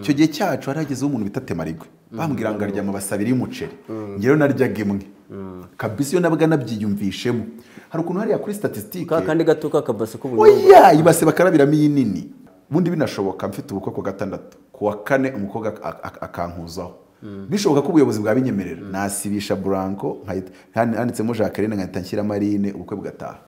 icyo gihe cyacu haragezeho umuntu bita Temarigwe bambwira ngo arya amabasi abiri y'umuceri ngewe naryaga imwe kabisa iyo nabaga nabyiyumvishemo hari ukuntu hariya kuri statistique kandi gato kakabase k'ubunyobwa oya ibase bakarabiramo iyinini bundi binashoboka mfite ubukwe ku gatandatu ku wa kane umukobwa akankuzaho bishoboka ko ubuyobozi bwabinyemerera nasibisha Blanco handitsemo Jacqueline nkahita nshyira Marine ubukwe bugataha.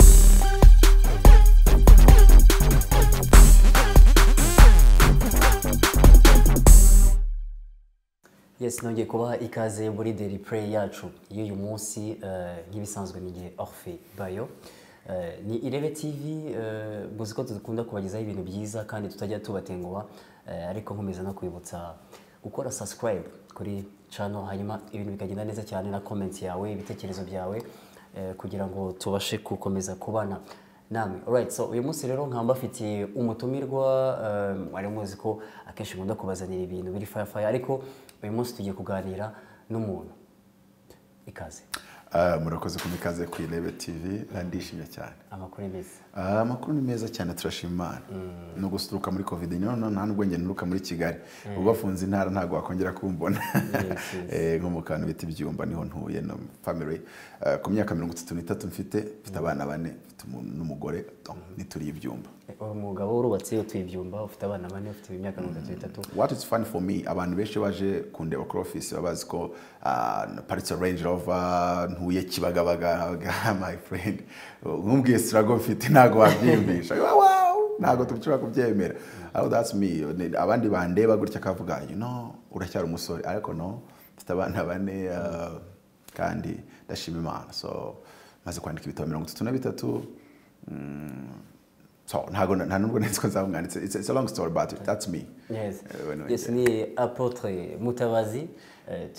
Yes, nongeye kubaha ikaze muri Daily Play yacu y'uyu munsi nk'ibisanzwe n'igihe Orphe Bayo ni Irebe TV muzi ko dukunda kubagezaho ibintu byiza kandi tutajya tubatenguha ariko nkomeza no kwibutsa gukora subscribe kuri channel hanyuma ibintu bikagenda neza cyane na comment yawe ibitekerezo byawe kugira ngo tubashe gukomeza kubana namwe. Alright, so uyu munsi rero nkamba afitiye umutumirwa ari muzi ko akenshi nkunda kubazanira ibintu biri fire ariko uyu munsi tugiye kuganira n'umuntu. Ikaze. Murakoze kumikaze ku Irebe TV ndishimye cyane. Amakuru meza. Amakuru ni meza cyane turashima Imana. No gusuruka muri Covid nta nubwo nge nuruka muri Kigali. Ubafunze intara ntago wakongera kumbona. Nko mu kantu biti byumba niho ntuye no family. Ku myaka 33 mfite abana bane n'umugore nituri ibyumba. Umugabo urubatse utuye ibyumba ufite abana bane ufite imyaka 33. What is fun for me abantu benshi baje kundeba ku office babazi ko Paris Range Rover ntuye Kibagabaga my friend ngumbwiye struggle mfite ntago wabyiyumvisha wow ntago tubishobora kubyemera. Oh that's me abandi bandeba gutya kavuga uracyari umusore ariko no mfite abana bane kandi ndashima Imana so maze kwandika ibitabo 33 so nta nubwo netse nzamwanditse it's a long story but that's me. Yes ni Apotre Mutabazi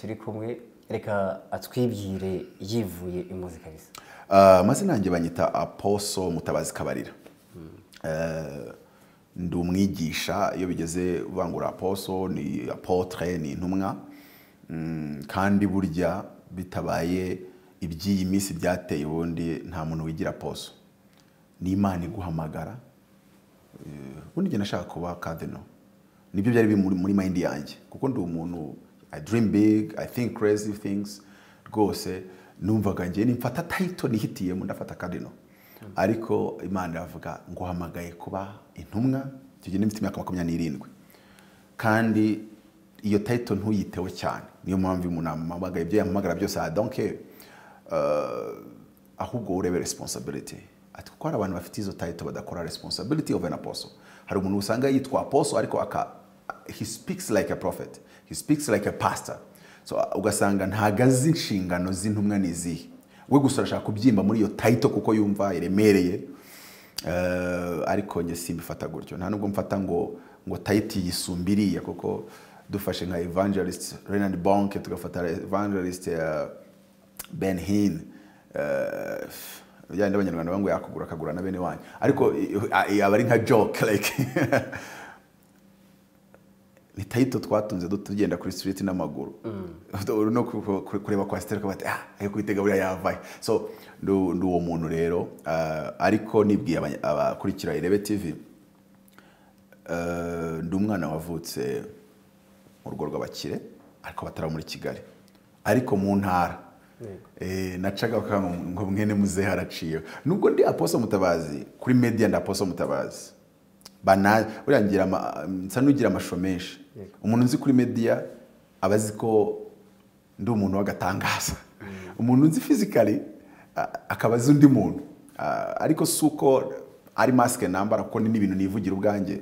turi kumwe reka atwibwire yivuye imuzi kabisa. Mazina yanjye banyita Apostle Mutabazi Kabarira. Ndi umwigisha iyo bigeze bangura Apostle ni Apotre ni intumwa kandi burya bitabaye iby'iyi minsi byateye ubundi nta muntu wigira Apostle. Ni Imana iguhamagara ubundi nge nashaka kuba cardinal nibyo byari muri mind yanjye kuko ndi umuntu I dream big I think crazy things rwose numvaga nge nimfata title nihitiyemo ndafata cardinal ariko Imana iravuga nguhamagaye kuba intumwa cyo mfite imyaka 27 kandi iyo title ntuyiteho cyane niyo mpamvu umuntu amamagaye ibyo yamamagara byose I don't care ahubwo urebe responsibility ati kuko abantu bafite izo title badakora responsibility of an apostle. Hari umuntu usanga yitwa apostle ariko he speaks like a prophet, he speaks like a pastor, so ugasanga ntagazi inshingano z'intumwa nizihe we gusa arashaka kubyimba muri iyo title kuko yumva iremereye ariko nge simbifata gutyo nta nubwo mfata ngo title yisumbiriye kuko dufashe nka evangelist Renard Bonke tugafata evangelist Ben Hinn yandi abanyarwanda bangu yakugura na bene wanyu ariko abari nka joke like ni title twatunze tugenda kuri street n'amaguru no kureba kwa Stella ko bati ayo kwitega buriya yavaye so ndo uwo muntu rero ariko nibwiye abakurikira Irebe TV ndo umwana wavutse mu rugo rw'abakire ariko batara muri Kigali ariko mu ntara nacaga ngo mwene muze haraciye nubwo ndi Apostle Mutabazi kuri media nda Apostle Mutabazi urangira nsanugira amasho menshi umuntu nzi kuri media abazi ko ndi umuntu wagatangaza umuntu nzi physically akabaza undi muntu ariko suko ari mask nambara kuko ni ibintu nivugira ubwanjye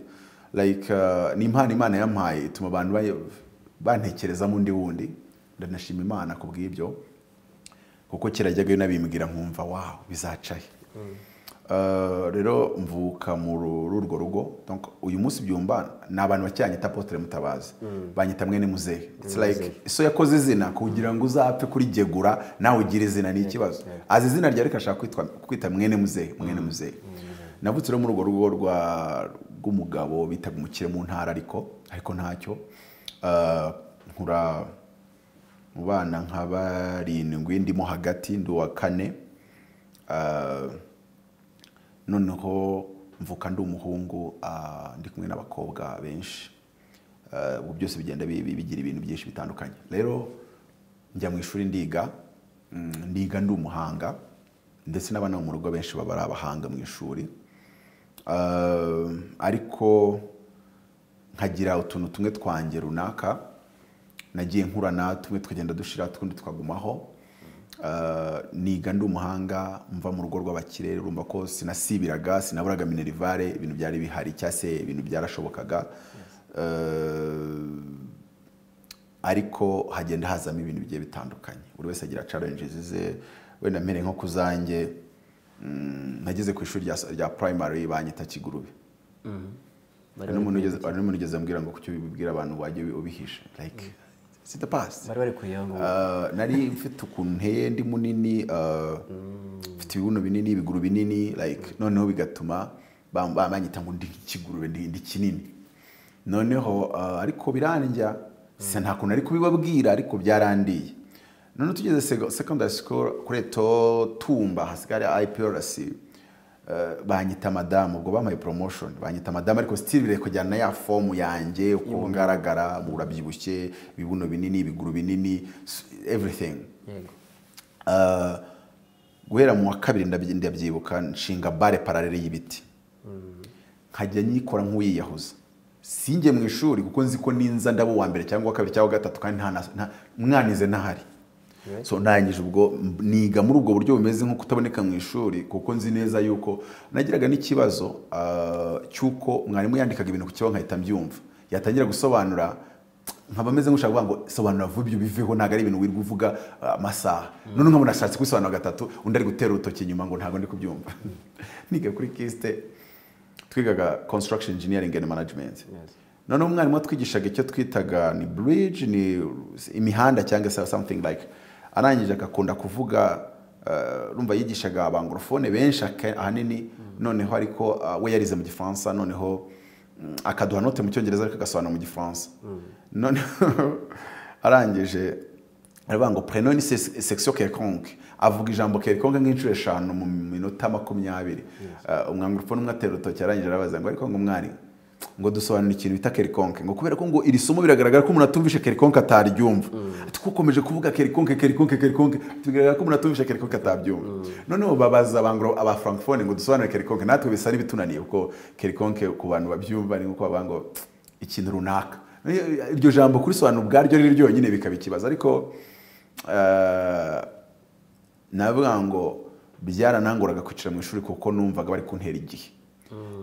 like ni impano Imana yampaye ituma abantu bantekereza mu ndi wundi ndanashima Imana kubw'ibyo kuko kirajyaga nabimbwira nkumva wow bizacaye rero mvuka mu urwo rugo donc uyu munsi byumba nabantu bacyanyita Apotre Mutabazi banyita mwene muzehe it's like so yakoze izina kugira ngo uzapfe kuri gegura nawe ugira izina ni ikibazo azi izina rya reka ashaka kwita mwene muzehe navutse rero mu rugo rw'umugabo bitaga umukire mu ntara ariko ntacyo nkura mu bana nka barindwi ndimo hagati ndi wa kane noneho mvuka ndi umuhungu ndi kumwe n'abakobwa benshi ubu byose bigenda bigira ibintu byinshi bitandukanye. Rero njya mu ishuri ndiga ndi umuhanga, ndetse n'abana mu rugo benshi baba ari abahanga mu ishuri, ariko nkagira utuntu tumwe twanjye runaka nagiye nkurana, tumwe tukagenda dushira, tundi tukagumaho. Niga ndi umuhanga, mva mu rugo rw'abakire, urumva ko sinasibiraga, sinaburaga minerivare, ibintu byari bihari cyase ibintu byarashobokaga. Ariko hagenda hazamo ibintu bigiye bitandukanye, buri wese agira challenges ze. Wenda mpere nko kuzanjye, nageze ku ishuri rya primary banyita Kigurube. N'umuntu ugeze ambwira ngo kucyo bibwira abantu wajye ubihisha, like c'est the past. Bari kuyango nari mfite ukuntu nteye ndi munini, mfite ibibuno binini, ibiguru binini, like noneho bigatuma banyita ngo ndi Kigurube, ndi kinini. Noneho ariko biranjya, se nta kuntu ari kubibabwira, ariko byarandiye. None tugeze secondary school kuri Tumba hasigara IPRC, banyita madame, ubwo bampaye promotion, banyita madame, ariko still bire kujyana na ya form yanjye, uko ngaragara, murabyibushye, bibuno binini, biguru binini, everything. Guhera mu wa kabiri ndabyibuka, nshinga bare parallele y'ibiti, nkajya nyikora nk'uyiyahuza. Sinjye mu ishuri kuko nzi ko ninza ndabo wa mbere cyangwa kabiri cyangwa gatatu, kandi nta mwanize ntahari. So ndangije ubwo niga muri ubwo buryo bumeze nko kutaboneka mu ishuri, kuko nzi neza yuko nagiraga n'ikibazo cyuko mwarimu yandikaga ibintu ku kibaho nkahita mbyumva, yatangira gusobanura nkaba meze nk'ushaka kuvuga ngo sobanura vuba ibyo biveho, ntago ari ibintu wirirwa uvuga amasaha. None nkaba nashatse kwisobanura gatatu, undi ari gutera urutoki inyuma ngo ntago ndi kubyumva. Niga kuri Kiste, twigaga construction engineering and management. None umwarimu twigishaga icyo twitaga ni bridge, ni imihanda cyangwa something like. Arangije akakunda kuvuga, rumva yigishaga abangorofone benshi ahanini, noneho ariko we yarize mu Gifaransa, noneho akaduha note mu Cyongereza ariko agasobanura mu Gifaransa. Noneho arangije aravuga ngo prenons une section quelconque, avuga ijambo quelconque nk'inshuro 5 mu minota 20. Umwangorofone umwe atera urutoki, arangije arabaza ngo ariko ngo mwari ngo dusobanura ikintu bita quelconque, ngo kubera ko ngo iri somo biragaragara ko umuntu atumvishe quelconque ataryumva. Tukomeje kuvuga quelconque tubigaragara ko umuntu atumvishe quelconque atabyumva. Noneho babaza aba francophone ngo dusobanure quelconque, natwe bisa nibitunaniye kuko quelconque ku bantu babyumva ni nko babango ikintu runaka. Iryo jambo kuri sobanura ubwaryo riri ryonyine bikaba ikibazo, ariko navuga ngo byaranangoraga kwicara mu ishuri kuko numvaga bari kuntera igihe,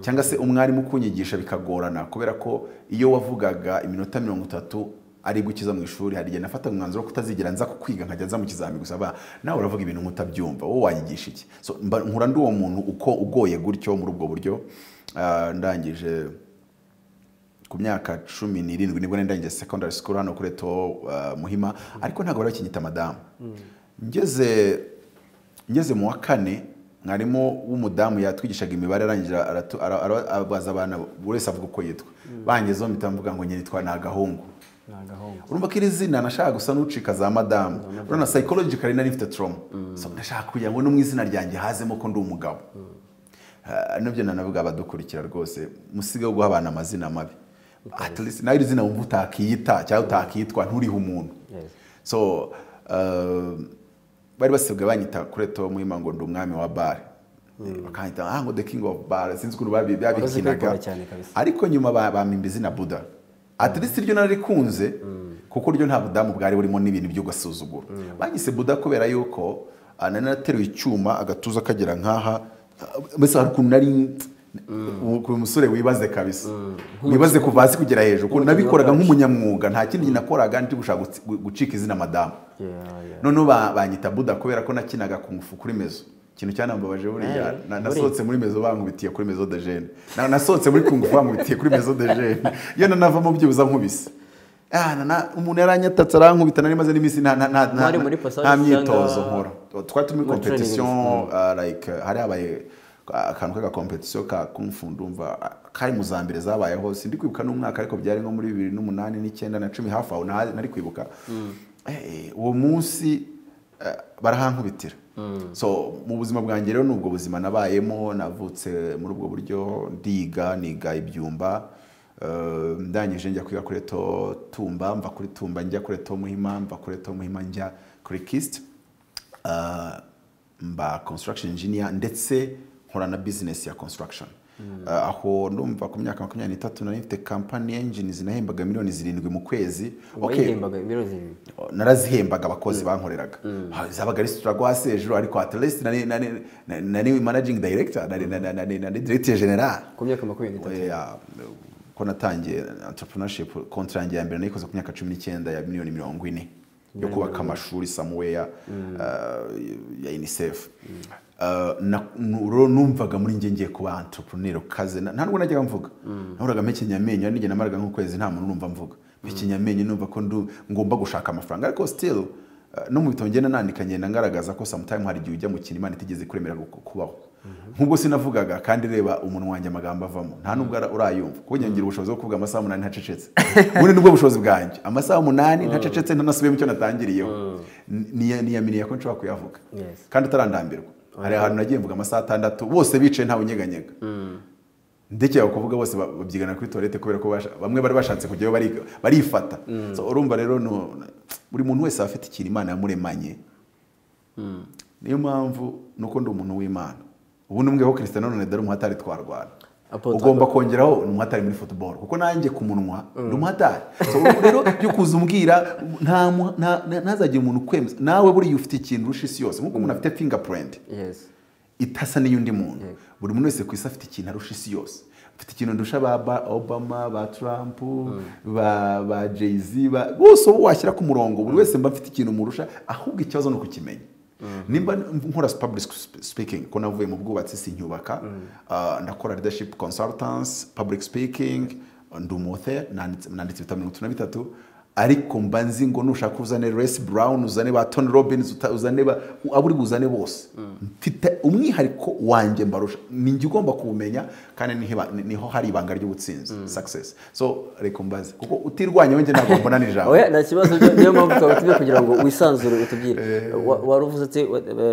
cyangwa se umwarimu kunyigisha bikagorana, kubera ko iyo wavugaga iminota 30 ari gukiza mu ishuri, hari igihe nafataga umwanzuro kutazigera nza kukwiga, nkajya nza mu kizami gusa nawe uravuga ibintu mutabyumva, wowe wayigisha iki? So nkura ndi uwo muntu uko ugoye gutyo muri ubwo buryo. Ndangije ku myaka 17 nibwo ndangije secondary school hano kuri Muhima, ariko ntago bari bakinyita madame. Ngeze mu wa 4, mwarimu w'umudamu yatwigishaga imibare, arangije abaza abana wese avuga uko yitwa. Bangezeho mpita mvuga ngo nyitwa Nagahungu. Urumva ko iri zina nashaka gusa n'ucika za madame. Urana psychologically nari mfite trauma. So ndashaka kugira ngo no mu izina ryanjye hazemo ko ndi umugabo. Nabyo nanavuga abadukurikira rwose, musige guha abana amazina mabi. At least nayo izina wumva utakiyita cyangwa utakitwa nturiho umuntu. So bari basebwe banyita kuri Muhima ngo ndi umwami wa bar, bakanyita ngo the king of bar, sinzi ko babikinaga, ariko nyuma bamimba izina Buddha. At least iryo narikunze kuko ryo nta budamu bwari burimo n'ibintu byo gasuzuguro. Banyise Buddha kubera yuko nanateruye icyuma agatuza kagera nkaha, mbese hari ukuntu nari ku musore wibaze kabisa, wibaze kuva hasi kugera hejuru, ko nabikoraga nk'umunyamwuga, nta kindi nakoraga ndi gushaka gucika izina madame. Noneho banyita Buddha kubera ko nakinaga kungufu kuri mezo. Ikintu cyanambabaje buriya, nasohotse muri mezo bankubitiye kuri mezo de jeune, nasohotse muri kungufu bankubitiye kuri mezo de jeune, iyo nanavamo byibuza nkubise. Umuntu yaranyatatse arankubita, nari maze n'imisi nta myitozo nkora. Twari turi muri competition, like hari abaye akantu ka competition ka kungufu, ndumva kari mu zambere zabayeho, sindi kwibuka n'umwaka, ariko byari nko muri 2008 9 na 10 hafi aho nari kwibuka. Uwo munsi barahankubitira. So mu buzima bwanjye rero nubwo buzima nabayemo, navutse muri ubwo buryo, niga ibyumba, ndangije njya kwiga kuri Tumba, mva kuri Tumba njya kuri Muhima, mva kuri Muhima njya kuri KIST, mba construction engineer ndetse nkora na business ya construction. Aho ndumva ku myaka 23 nari mfite company engines nahembaga miliyoni 7 mu kwezi. Wahembaga miliyoni 7? Narazihembaga abakozi bankoreraga. Zabaga ari struggle hejuru, ariko at least nani managing director, nani director general ku myaka 23. Ko natangiye entrepreneurship contract ya mbere nayikoze ku myaka 19 ya miliyoni 40 yo kubaka amashuri somewhere ya UNICEF. Numvaga muri ngiye kuba entrepreneur kaze nta nubwo najyaga mvuga, nahoraga mpekenya amenyo nige namaraga nk'ukwezi nta muntu numva mvuga, mpekenya amenyo numva ko ngomba gushaka amafaranga, ariko still no mu bitabo ngenda nandika ngenda ngaragaza ko sometime hari igihe ujya mu kintu Imana itigeze kuremera kubaho. Nk'ubwo sinavugaga kandi reba umuntu wanjye amagambo avamo nta nubwo urayumva, kuko ngira ubushobozi bwo kuvuga amasaha 8 ntacecetse. Ubundi nubwo bushobozi bwanjye, amasaha 8 ntacecetse ntanasubiye mu cyo natangiriyeho, niyaminiye ko nshobora kuyavuga kandi utarandambirwa. Hari ahantu nagiye mvuga amasaha 6 bose bicaye ntawe unyeganyega, ndekeye kuvuga bose babyigana kuri toilette kubera ko bamwe bari bashatse kujyayo barifata. So urumva rero buri muntu wese afite ikintu Imana yamuremanye, niyo mpamvu nuko ndi umuntu w'Imana. Ubu numwe ho Cristiano Ronaldo umuhatari twarwana, ugomba kongeraho umuhatari muri football, kuko nanjye ku munwa ndi umuhatari. So rero byo kuzumbwira ntazagira umuntu kwemeza nawe buri ufite ikintu rusha isi yose, nkuko umuntu afite fingerprint itasa n'iyundi muntu. Buri muntu wese ku isi afite ikintu arusha isi yose. Afite ikintu ndusha ba Obama, ba Trump, ba Jay-Z, bose washyira ku murongo, buri wese mba afite ikintu murusha, ahubwo ikibazo no kukimenya. Nimba nkora public speaking, ko navuye mu bwubatsi sinyubaka, ndakora leadership consultants, public speaking, ndumuthe nanditse ibitabo 33, ariko mba nzi ngo nushaka uzane Les Brown, uzane ba Tony Robbins, uzane aburi buzane bose, mfite umwihariko wanjye mbarusha, ninjye ugomba kumenya, kandi niho hari ibanga ry'ubutsinzi success. So reko mbaze kuko utirwanya wenje ntabwo mbona n'ijambo. Oya nta kibazo, niyo mpamvu twabatuye kugira ngo wisanzure utubwire. Waruvuze ati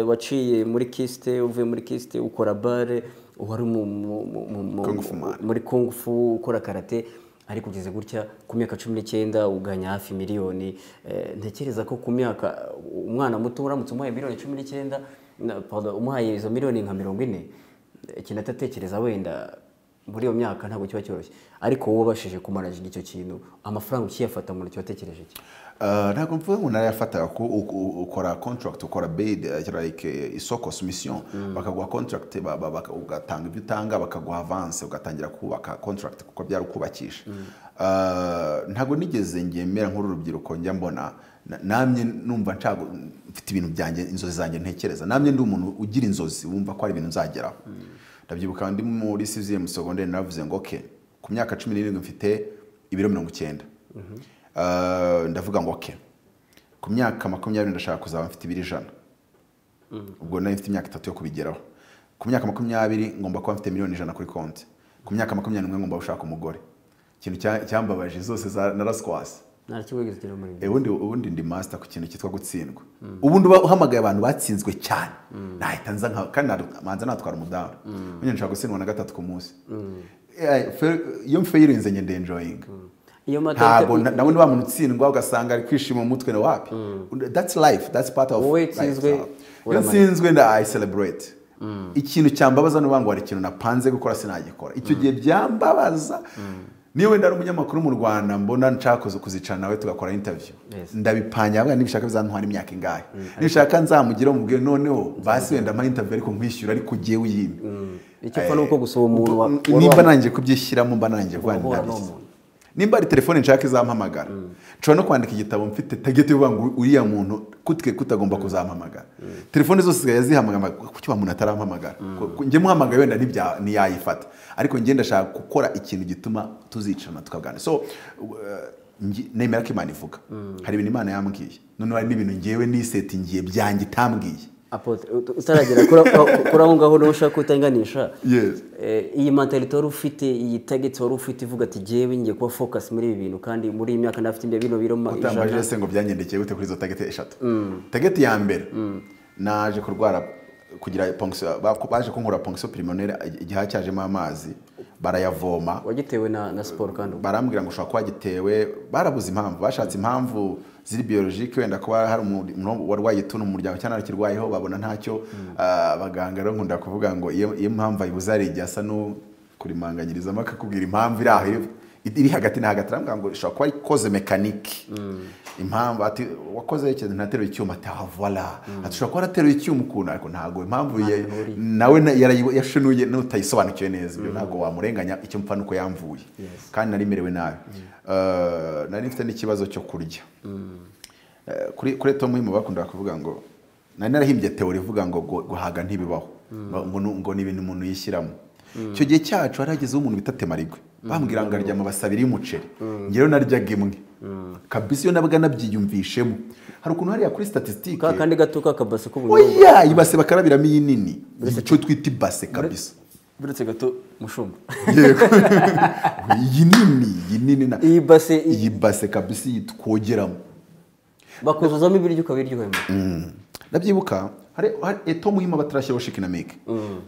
waciye muri KIST, uvuye muri KIST ukora bare, wari muri Kung Fu ukora karate, ari kugeze gutya ku myaka 19 uganya hafi miliyoni. Ntekereza ko ku myaka umwana muto uramutse umuhaye miliyoni 19, umuhaye izo miliyoni nka 40, ikintu atatekereza wenda muri iyo myaka ntabwo kiba cyoroshye, ariko wowe bashije kumara icyo kintu amafaranga ukiyafata mu cyo watekereje iki? Ntabwo mvuga ngo narayafata ko ukora contract, ukora bid like isoko submission, bakaguha contract, ugatanga ibyo utanga, bakaguha avance, ugatangira kubaka contract kuko byari ukubakisha. Ntabwo nigeze ngemera nk'uru rubyiruko njya mbona, namye numva ncago mfite ibintu byanjye, inzozi zanjye ntekereza, namye ndi umuntu ugira inzozi wumva ko ari ibintu nzageraho. Ndabyibuka ndi muri CZM secondaire navuze ngo okay, ku myaka 17 mfite ibiro 90. Ndavuga ngo okay, ku myaka 20 ndashaka kuzaba mfite ibiro 100. Ubwo nari mfite imyaka 3 yo kubigeraho. Ku myaka 20 ngomba kuba mfite miliyoni 100 kuri konti. Ku myaka 21 ngomba gushaka umugore. Ikintu cyambabaje zose naraskwase. Nta kigeze kigera muri. Ubundi ndi master ku kintu cyitwa gutsindwa. Ubundi uhamagaye abantu batsinzwe cyane. Nahita nza kandi manza natwara umudamu. Munye nshaka gutsindwa na 3 ku munsi. Iyo mfeirinze ngende enjoying. Ntabwo nabone wa muntu utsindwa ugasanga ari kwishima mu mutwe na wapi. That's life, that's part of life. Nsinzwe nda I celebrate. Ikintu cyambabaza no bango hari ikintu napanze gukora sinagikora. Icyo gihe byambabaza. Niwe ndari umunyamakuru mu Rwanda mbona nshaka kuzicana nawe tugakora interview. Ndabipanya abana nibishaka bizantwara imyaka ingahe. Nibishaka nzamugira mu bwe noneho basi wenda ama interview ariko nkwishyura ariko giye uyime. Icyo fa nuko gusaba umuntu nimba nanjye kubyishyiramo mba nanjye Rwanda. Nimba ari telefone nshaka izampamagara. Nshobora no kwandika igitabo mfite target yo ngo uriya muntu kutwe kutagomba kuzampamagara. Telefone zose yazihamagara kuki wa muntu atarampamagara. Nge muhamagaye wenda ntiyayifata. Ariko nge ndashaka gukora ikintu gituma tuzicana tukabwana. So nemera ko Imana ivuga. Hari ibintu Imana yambwiye. None hari n'ibintu ngewe nisetingiye byanjye itambwiye. Apotre utaragera kuri aho ngaho no ushaka kutanganisha. Yes. Iyi mentality wari ufite, iyi target wari ufite ivuga ati jewe ngiye kuba focus muri ibi bintu kandi muri iyi myaka ndafite imbere bino biro utambaje se ngo byangendekeye gute kuri izo target 3. Target ya mbere naje kurwara kugira ponction baje kunkora ponction pulmonaire igihe cyajemo amazi barayavoma wagitewe na siporo kandi barambwira ngo ushobora kuba gitewe barabuze impamvu bashatse impamvu ziri biologike wenda kuba hari umuntu warwaye ituntu mu muryango cyangwa nakirwayeho babona ntacyo abaganga rero nkunda kuvuga ngo iyo mpamvu ayibuze ari igihe asa no kurimanganyirizamo akakubwira impamvu iri aho iri hagati na hagati arambwira ngo ushobora kuba ikoze mekanike impamvu ati wakoze ikintu ntateruye icyuma ati voilà ati ushobora kuba ntateruye icyuma ukuntu ariko ntabwo impamvu nawe yashunuye n'utayisobanukiwe neza ibyo ntabwo wamurenganya icyo mpfa nuko yamvuye kandi nari merewe nabi nari mfite n'ikibazo cyo kurya kuri Tom Muhima bakunda kuvuga ngo nari narahimbye teori ivuga ngo guhaga ntibibaho ngo ni ibintu umuntu yishyiramo icyo gihe cyacu haragezeho umuntu bita Temarigwe bambwira ngo arya amabasi abiri y'umuceri ngewe naryaga imwe kabisa iyo nabaga nabyiyumvishemo hari ukuntu hariya kuri statistique kandi gato kakabase k'ubunyobwa oya ibase bakarabiramo iyi nini icyo twita ibase kabisa buretse gato mushumba yego iyi nini na iyi base kabisa yitwogeramo bakuzuzamo ibiryo ukabiryohemo ndabyibuka hari Tom Muhima batarashyiraho Shikinamike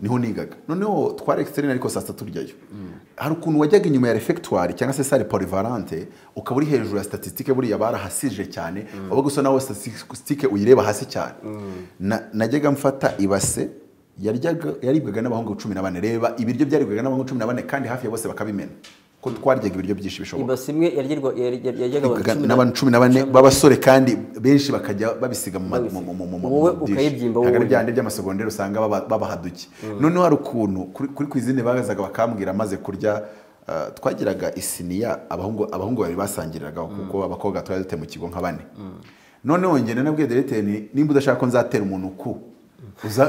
niho nigaga noneho twari externe ariko sasa turyayo hari ukuntu wajyaga inyuma ya refectoire cyangwa se salle polyvalente ukaba uri hejuru ya statistique buriya barahasije cyane waba gusa nawe statistique uyireba hasi cyane najyaga mfata ibase yaribwaga n'abahungu 14 reba ibiryo byaribwaga n'abahungu 14 kandi hafi ya bose bakabimena ko twaryaga ibiryo byinshi bishoboka ibase imwe yaryaga n'abantu 14 babasore kandi benshi bakajya babisiga mu wowe ukayibyimba wowe kandi byande by'amasegondero usanga babahaduki noneho hari ukuntu kuri kwizine bagazaga bakambwira maze kurya twagiraga isiniya abahungu bari basangiriraga kuko abakobwa twari dute mu kigo nka bane noneho ngene nabwiye directeur nimba udashaka ko nzatera umuntu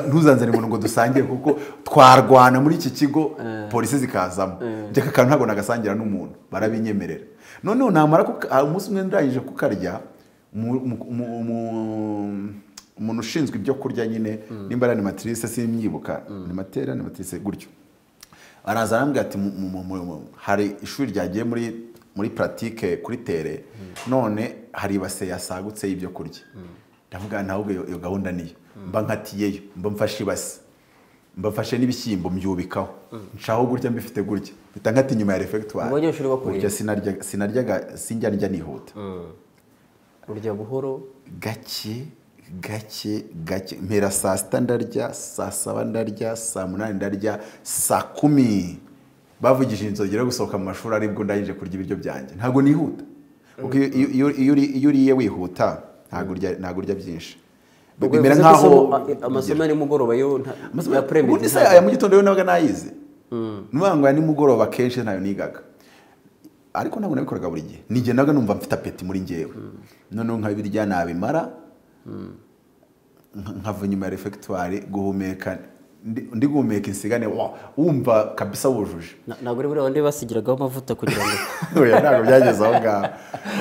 ntuzanzane umuntu ngo dusangiye kuko twarwana muri iki kigo polisi zikazamo njye kakantu ntabwo nagasangira n'umuntu barabinyemerera noneho namara umunsi umwe ndangije kukarya umuntu ushinzwe ibyo kurya nyine nimba ari animatrice simyibuka animatrice gutyo araza arambwira ati hari ishuri ryagiye muri pratique kuri tere none hari ibase yasagutse y'ibyo kurya ndavuga nawe iyo gahunda niyo mba nkatiyeyo mba mfashe ibase mba mfashe n'ibishyimbo mbyubikaho nshaho gutya mbifite gutya bita nkati inyuma ya refectoire burya sinjya ndya nihuta urya buhoro gake mpera saa sita ndarya saa saba ndarya saa munani ndarya saa 10 bavugije inzogera gusohoka mu mashuri aribwo ndangije kurya ibiryo byanjye ntabwo nihuta kuko iyo uriye wihuta ntabwo urya byinshi bimera nkaho amasomo ari mugoroba yo ya premier ubundi se aya mu gitondo yo nabaga nayize nubango ya nimugoroba kenshi nayo nigaga ariko ntabwo nabikoraga buri gihe nige naga numva mfite apeti muri ngewe noneho nkabirya nabimara nkava nyuma ya refectoire guhumeka ndi guhumeka insigane wumva kabisa wujuje ntabwo rero bandi basigiragaho amavuta kugira ngo oya ntabwo byageze aho ngaho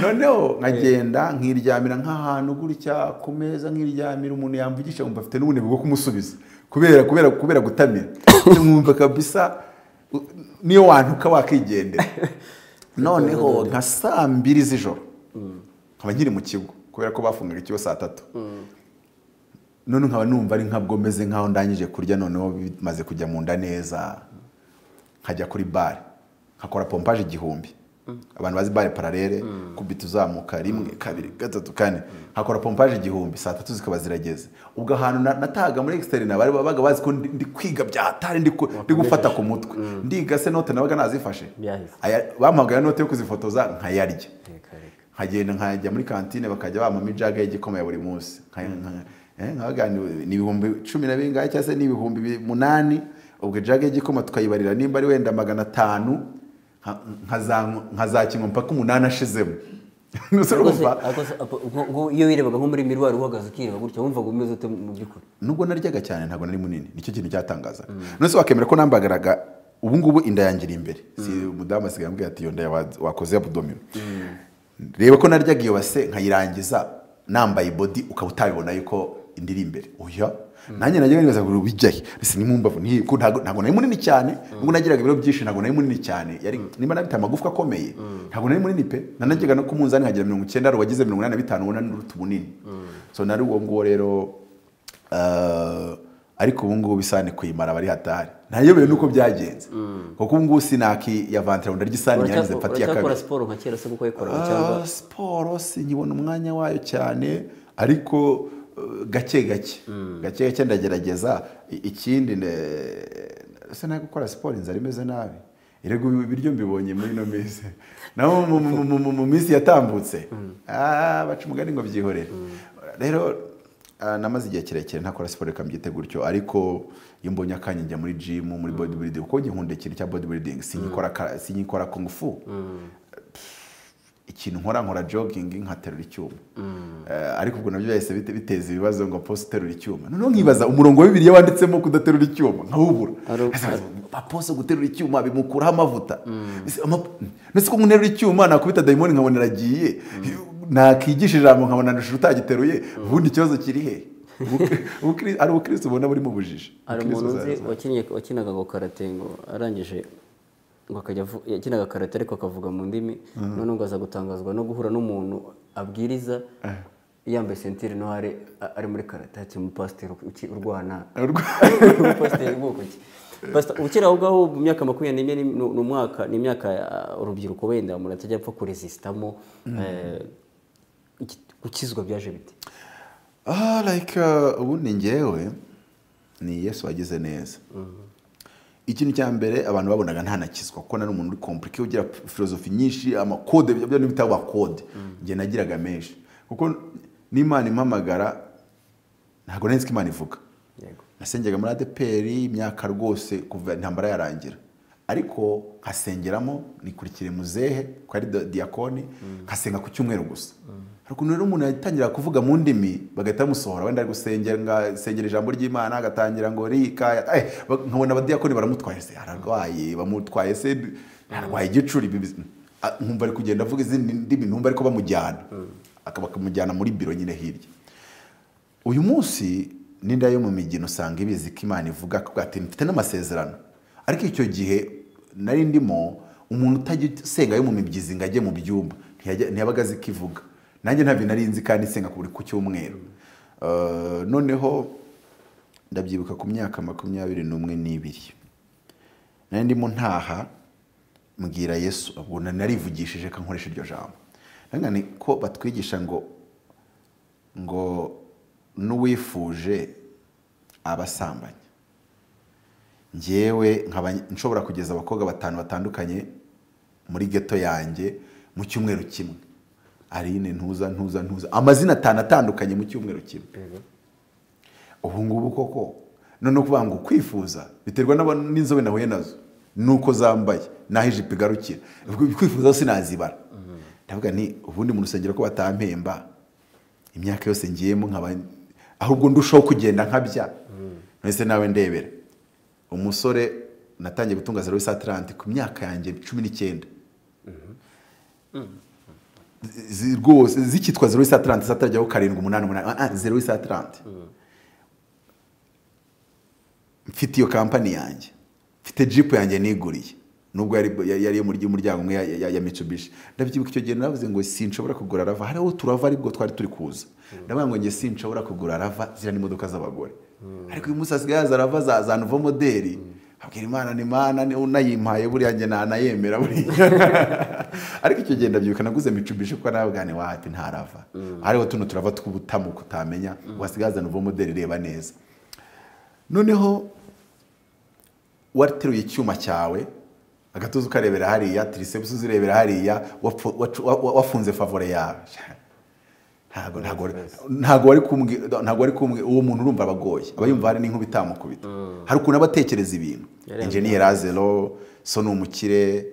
noneho nkagenda nkiryamira nk'ahantu gutya ku meza nkiryamira umuntu yamvugisha wumva afite n'ubunebwe bwo kumusubiza kubera gutamira mwumva kabisa niyo wantuka wakigendera noneho nka saa 2 z'ijoro nkaba nkiri mu kigo kubera ko bafungaga ikigo saa 3 none nkaba numva ari nkabwo meze nkaho ndangije kurya noneho bimaze kujya mu nda neza nkajya kuri bar nkakora pompage 1000 abantu bazi bar parallele kubita uzamuka 1 2 3 4 nkakora pompage 1000 saa 3 zikaba zirageze ubwo ahantu natahaga muri externe bari babaga bazi ko ndi kwiga byatari ndi gufata ku mutwe ndiga se note nabaga nazifashe bampagaye note yo kuzifotoza nkayarya nkagenda nkajya muri kantine bakajya bampa ijaga y'igikoma ya buri munsi ni ibihumbi 10 na bingahe cyangwa se ni ibihumbi 8 ubwo jage y'igikoma tukayibarira nimba ari wenda 500 nkazakinywa mpaka 8 ashizemo iyo wirebaga nko muri mirwari uhagaze ukireba gutya wumvaga umeze ute mu by'ukuri nubwo naryaga cyane ntabwo nari munini nicyo kintu cyatangaza nose wakemera ko nambagaraga ubu ngubu inda yangira imbere si umudamu asigaye ambwiye ati iyo nda wakoze abdomen reba ko naryaga iyo base nkayirangiza nambaye body ukaba utabibona yuko indiri imbere oya nanjye najyaga nibaza ngo bijyahe ese ni mumbavu ni ko ntabwo nari munini cyane ngo nagiraga ibiro byinshi ntabwo nari munini cyane yari nimba nabita amagufwa akomeye ntabwo nari munini pe nanajyaga no kumunzani nkagira 90 ari wagize 85 ubona n'urutu bunini so nari uwo nguwo rero ariko ubu ngubu isahani kuyimara bari hatari ntayobewe nuko byagenze kuko ubu ngubu sinaki ya vantira ndarya isahani nyangize pati ya kabiri. Urakora siporo nka kera se kuko yikoraga cyangwa siporo sinkibona umwanya wayo cyane ariko gake gake ndagerageza. Ikindi se nta gukora siporo inzara imeze nabi irego ibiryo mbibonye muri no minsi naho mu minsi yatambutse baca umugani ngo byihorere. Rero namaze igihe kirekire ntakora siporo reka mbyite gutyo, ariko iyo mbonye akanya njya muri gym muri bodybuilding kuko nkunda ikintu cya bodybuilding sinyikora kung fu. Ikintu nkora jogging nkaterura icyuma, ariko ubwo nabyo byahise biteza ibibazo ngo post terura icyuma. Noneho nkibaza umurongo wa Bibiliya wanditsemo kudaterura icyuma nkawubura. Aposo guterura icyuma bimukuraho amavuta. Nese ko nterura icyuma nakubita daimoni nkabona ragiye nakigisha ijambo nkabona ndusha utagiteruye, ubundi ikibazo kiri he? Ari ubukristo ubona buri mu bujiji. Ari umuntu wakinaga ngo karate ngo arangije ngo akajya yakinaga karate ariko akavuga mu ndimi, none ngo aza gutangazwa no guhura n'umuntu abwiriza yambaye sentire no ari muri karate ati mu pasteur urwana pasteur bwoko ki pastor ukira aho ngaho mu myaka 21 n'umwaka n'imyaka urubyiruko wenda muratajya apfa kuresistamo gukizwa byaje bite? Ubundi ngewe ni Yesu wagize neza. Ikintu cya mbere abantu babonaga ntanakizwa kuko nari umuntu uri compliqué ugira philosophy nyinshi amakode byo bita wa code nge nagiraga menshi kuko n'Imana impamagara ntago nzi ko Imana ivuga. Yego nasengeraga muri ADPR imyaka rwose kuva intambara yarangira, ariko nkasengeramo nikurikire muzehe ko ari diakoni nkasenga ku cyumweru gusa. Ariko rero umuntu yatangira kuvuga mu ndimi bagahita musohora wenda ari gusengera ijambo ry'Imana agatangira ngo rika nkabona abadiakoni baramutwaye se ararwaye bamutwaye se arwaye igicuri nkumva ari kugenda avuga izindi ndimi ntumva ariko bamujyana akabakamujyana muri biro nyine hirya. Uyu munsi ninda yo mu migino usanga ibizi ko Imana ivuga ko ati mfite n'amasezerano, ariko icyo gihe nari ndimo umuntu utagisenga yo mu mibyizi ngajye mu byumba ntiyabaga azi kivuga. Nanjye ntabwo nari nzi kandi senga ku cyumweru. Noneho ndabyibuka ku myaka 21 nari ndimo ntaha mbwira Yesu ubwo narivugishije kankoresha iryo jambo. Nangane ko batwigisha ngo n'uwifuje abasambanya. Ngewe nkaba nshobora kugeza abakobwa 5 batandukanye muri ghetto yanjye mu cyumweru kimwe. Arine ntuza amazina 5 atandukanye mu cyumweru kimwe. Ubu ngubu koko none kuvuga ngo kwifuza biterwa n'inzobe nahuye nazo nuko zambaye nahije ipigarukira kwifuza sinazibara. Ndavuga ni ubundi mu rusengero ko batampemba imyaka yose ngiyemo nkaba ahubwo ndushaho kugenda nkabya. Nese nawe ndebera umusore natangiye gutunga 0.30 ku myaka yanjye 19. Rwose zikitwa 0.30 satajyaho 788 0.30. Mfite iyo company yanjye, mfite Jeep yanjye niguriye nubwo yari muri umuryango umwe ya Mitsubishi. Ndabyibuka icyo gihe navuze ngo sinshobora kugura Rava, hariho turava aribwo twari turi kuza. Ndavuga ngo nge sinshobora kugura Rava zira n'imodoka z'abagore, ariko uyu munsi asigaye za Rava za nouveau modeli. Abwira Imana ni Imana unayimpaye buriya nge nanayemera buriya. Ariko icyo gihe ndabyibuka naguze Mitsubishi kuko nabagane wapi nta Rava. Hariho tuno turava tw'ubutamu kutamenya wasigaza nouveau modeli reba neza. Noneho wateruye icyuma cyawe agatuza ukarebera hariya triceps uzirebera hariya wafunze favore yawe. Ntago wari kumwe uwo muntu urumva abagoye abayumva hari n'inkuba itamukubita. Hari ukuntu abatekereza ibintu engineer Azelo so n'umukire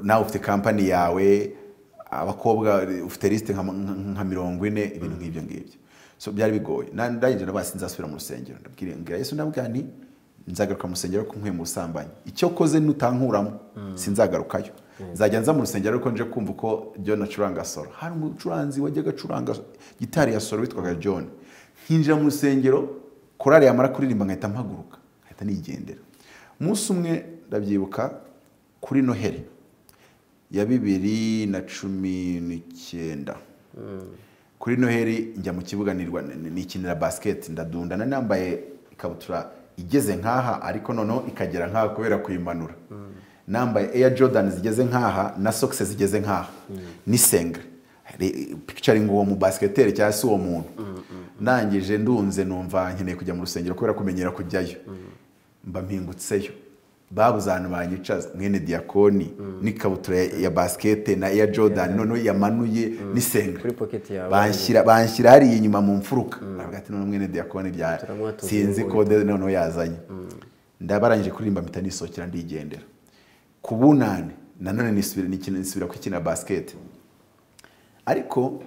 nawe ufite company yawe abakobwa ufite liste nka 40 ibintu nk'ibyo ngibyo. So byari bigoye ndangije nabasi nzasubira mu rusengero ndabwira Yesu ndabwira nti nzagaruka mu rusengero ko nkwe mu busambanyi icyo koze nutankuramo sinzagarukayo. Nzajya nza mu rusengero ariko nje kumva ko John acuranga solo. Hari umucuranzi wajyaga acuranga gitari ya solo witwaga John. Nkinjira mu rusengero korali yamara kuririmba ngahita mpaguruka ngahita nigendera. Umunsi umwe ndabyibuka kuri Noheli ya 2019 kuri Noheli njya mu kibuga nikinira basket ndadunda nambaye ikabutura igeze nkaha ariko noneho ikagera nkaha kubera kuyimanura nambaye Air Jordan zigeze nkaha na socks zigeze nkaha ni sengre picturing uwo mu basketeur cyangwa se uwo muntu ndangije ndunze numva nkeneye kujya mu rusengero kubera kumenyera kujyayo mba mpingutseyo babuzana banyicaza mwene diakoni n'ikabutura ya basket na Air Jordan noneho yamanuye ni sengre kuri pocket yawe banshyira hari inyuma mu mfuruka hagati none mwene diakoni bya sinzi code noneho yazanye ndabarangije kuririmba mpita nisokera ndigendera kubunane nanone nisubira kwikina basket ariko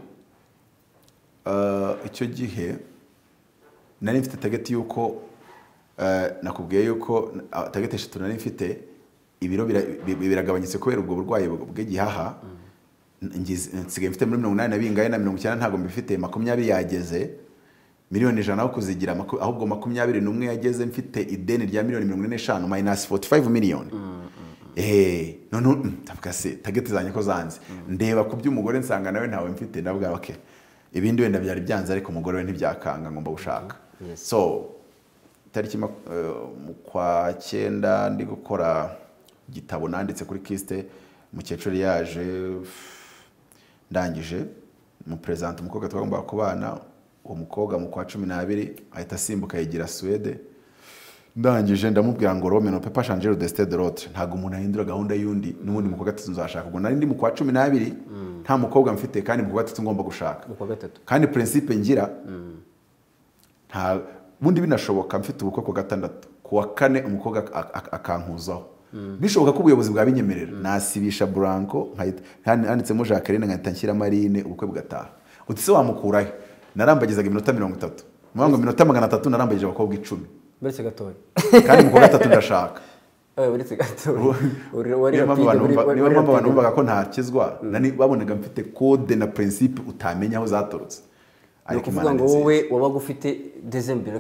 icyo gihe nari mfite target yuko nakubwiye yuko target eshatu nari mfite ibiro biragabanyitse kubera ubwo burwayi bw'igihaha nsigaye mfite muri 80 bingaye na 90 ntago mbifite 20 yageze miliyoni 100 aho kuzigira ahubwo 21 yageze mfite ideni rya miliyoni 45 minus 45 million none ndavuga se target zanye ko zanze ndeba ku by'umugore nsanga nawe ntawe mfite ndavuga okay ibindi wenda byari byanze ariko umugore we ntibyakanga ngomba gushaka so tariki mu kwa 9 ndi gukora gitabo nanditse kuri kiste mukecuru yaje ndangije mu present umukobwa twagomba kubana uwo mukobwa mu kwa 12 ahita simbuka yigira Swede ndangije ndamubwira ngo Rome no Papa changer de stade de l'autre ntago umuntu ahindura gahunda yundi n'ubundi mu kwa gatatu nzashaka ubwo nari ndi mu kwa 12 nta mukobwa mfite kandi mu kwa gatatu ngomba gushaka mu kwa gatatu kandi principe ngira nta bundi binashoboka mfite ubukwe kwa gatandatu kuwa 4 umukobwa akankuzaho bishoboka ko ubuyobozi bwabinyemerera nasibisha Blanco handitsemo Jacqueline nkahita nshyira Marine ubukwe bugataha utise wamukurahe narambagizaga iminota 30 mwango iminota 300 narambagije abakobwa 10 Beretse gatoya kandi mu kwa gatatu ndashaka beretse gatoya wari niba mpamvu abantu bumvaga ko ntakizwa nani babonaga mfite code na principe utamenya aho zatorotse ariko kuvuga ngo wowe wabaga ufite December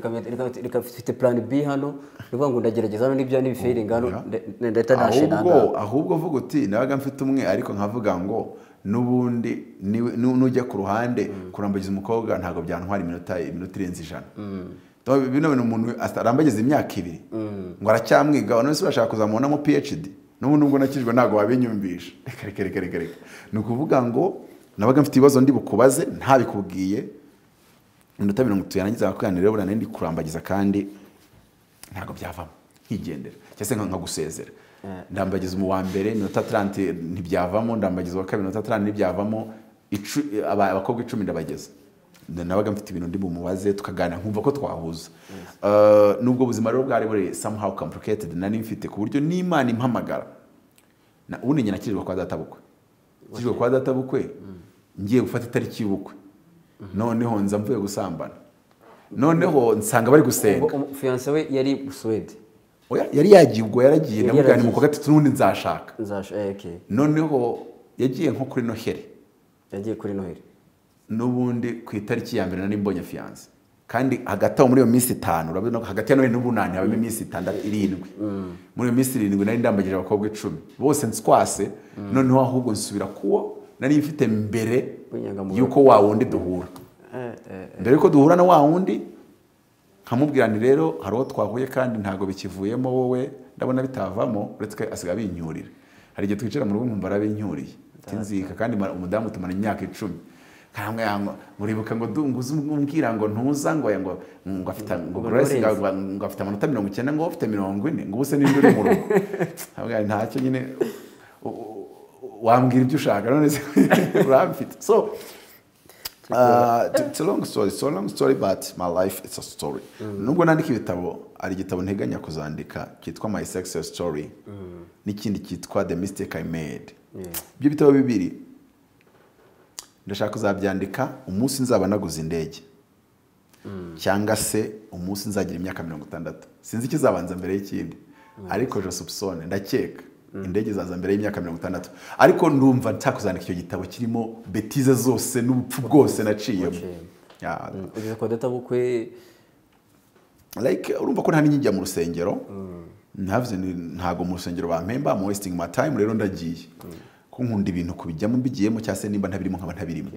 reka ufite plan B hano nivuga ngo ndagerageza hano nibyo n'ibifailing hano ndahita nashena ahubwo vuga uti nabaga mfite umwe ariko nkavuga ngo nubundi nujya ku ruhande kurambagiza umukobwa ntago byantwara iminota irenze 100 bino umuntu arambagiza imyaka 2 ngo aracyamwiga none se urashaka kuzamubona mu PhD n'ubundi ngo nakijwe ntago wabinyumvisha reka ni ukuvuga ngo nabaga mfite ibibazo ndi bukubaze ntabikubwiye iminota 30 yarangiza kuganira rero nandi kurambagiza kandi ntago byavamo nkigendera cyase nka gusezera ndambagiza mu wa mbere iminota 30 ntibyavamo ndambagiza wa kabiri iminota 30 ntibyavamo abakobwa 10 ndabageza nabaga mfite ibintu ndi bumubaze tukagana nkumva ko twahuza nubwo buzima rero bwari buri somehow complicated nani mfite ku buryo n'Imana impamagara na ubundi nyina kirirwa kwa databukwe kirirwa kwa databukwe ngiye gufata itariki y'ubukwe noneho nza mvuye gusambana noneho nsanga bari gusenga fiance we yari Swede oya yari yagiye ubwo yaragiye namugana mu kwa gatatu n'ubundi nzashaka okay noneho yagiye nko kuri Noheli yagiye kuri Noheli nubundi ku itariki ya mbere nari mbonye fiance kandi hagati aho muri iyo minsi 5 urabona hagati ya Noheli n'ubunani habamo iminsi 7 muri iyo minsi 7 nari ndambagije abakobwa 10 bose nswase noneho ahubwo nsubira kuwo nari mfite mbere yuko wa wundi duhura mbere yuko duhura na wa wundi nkamubwira ni rero hariho twahuye kandi ntago bikivuyemo wowe ndabona bitavamo uretse asiga binyurira hari igihe twicara mu rugo nkumva arabinyuriye tinzika kandi umudamu tumana imyaka 10 kamwe yango muribuka ngo dunguze umbwira ngo ntuza ngo afita ngo Grace ngo afita amanota 90 ngo afite 40 ngo buse n'indi uri mu rugo ntacyo nyine wambwira ibyo ushaka none se urafite so it's a long story but my life it's a story nubwo nandika ibitabo ari igitabo nteganya kuzandika cyitwa My Success Story n'ikindi cyitwa The Mistake I Made ibyo bitabo bibiri ndashaka kuzabyandika umunsi nzaba naguze indege cyangwa se umunsi nzagira imyaka 60 sinzi ikizabanza mbere y'ikindi ariko je soupçonne ndakeka indege zaza mbere y'imyaka 60 ariko ndumva ntakuzandika icyo gitabo kirimo betize zose n'ubupfu bwose naciyemo ugize ko databukwe like urumva ko nta n'injya mu rusengero ntavuze ntago mu rusengero bampemba mu wasting my time rero ndagiye ko nkunda ibintu kubijyamo mbigiyemo cyase nimba ntabirimo nkaba ntabirimo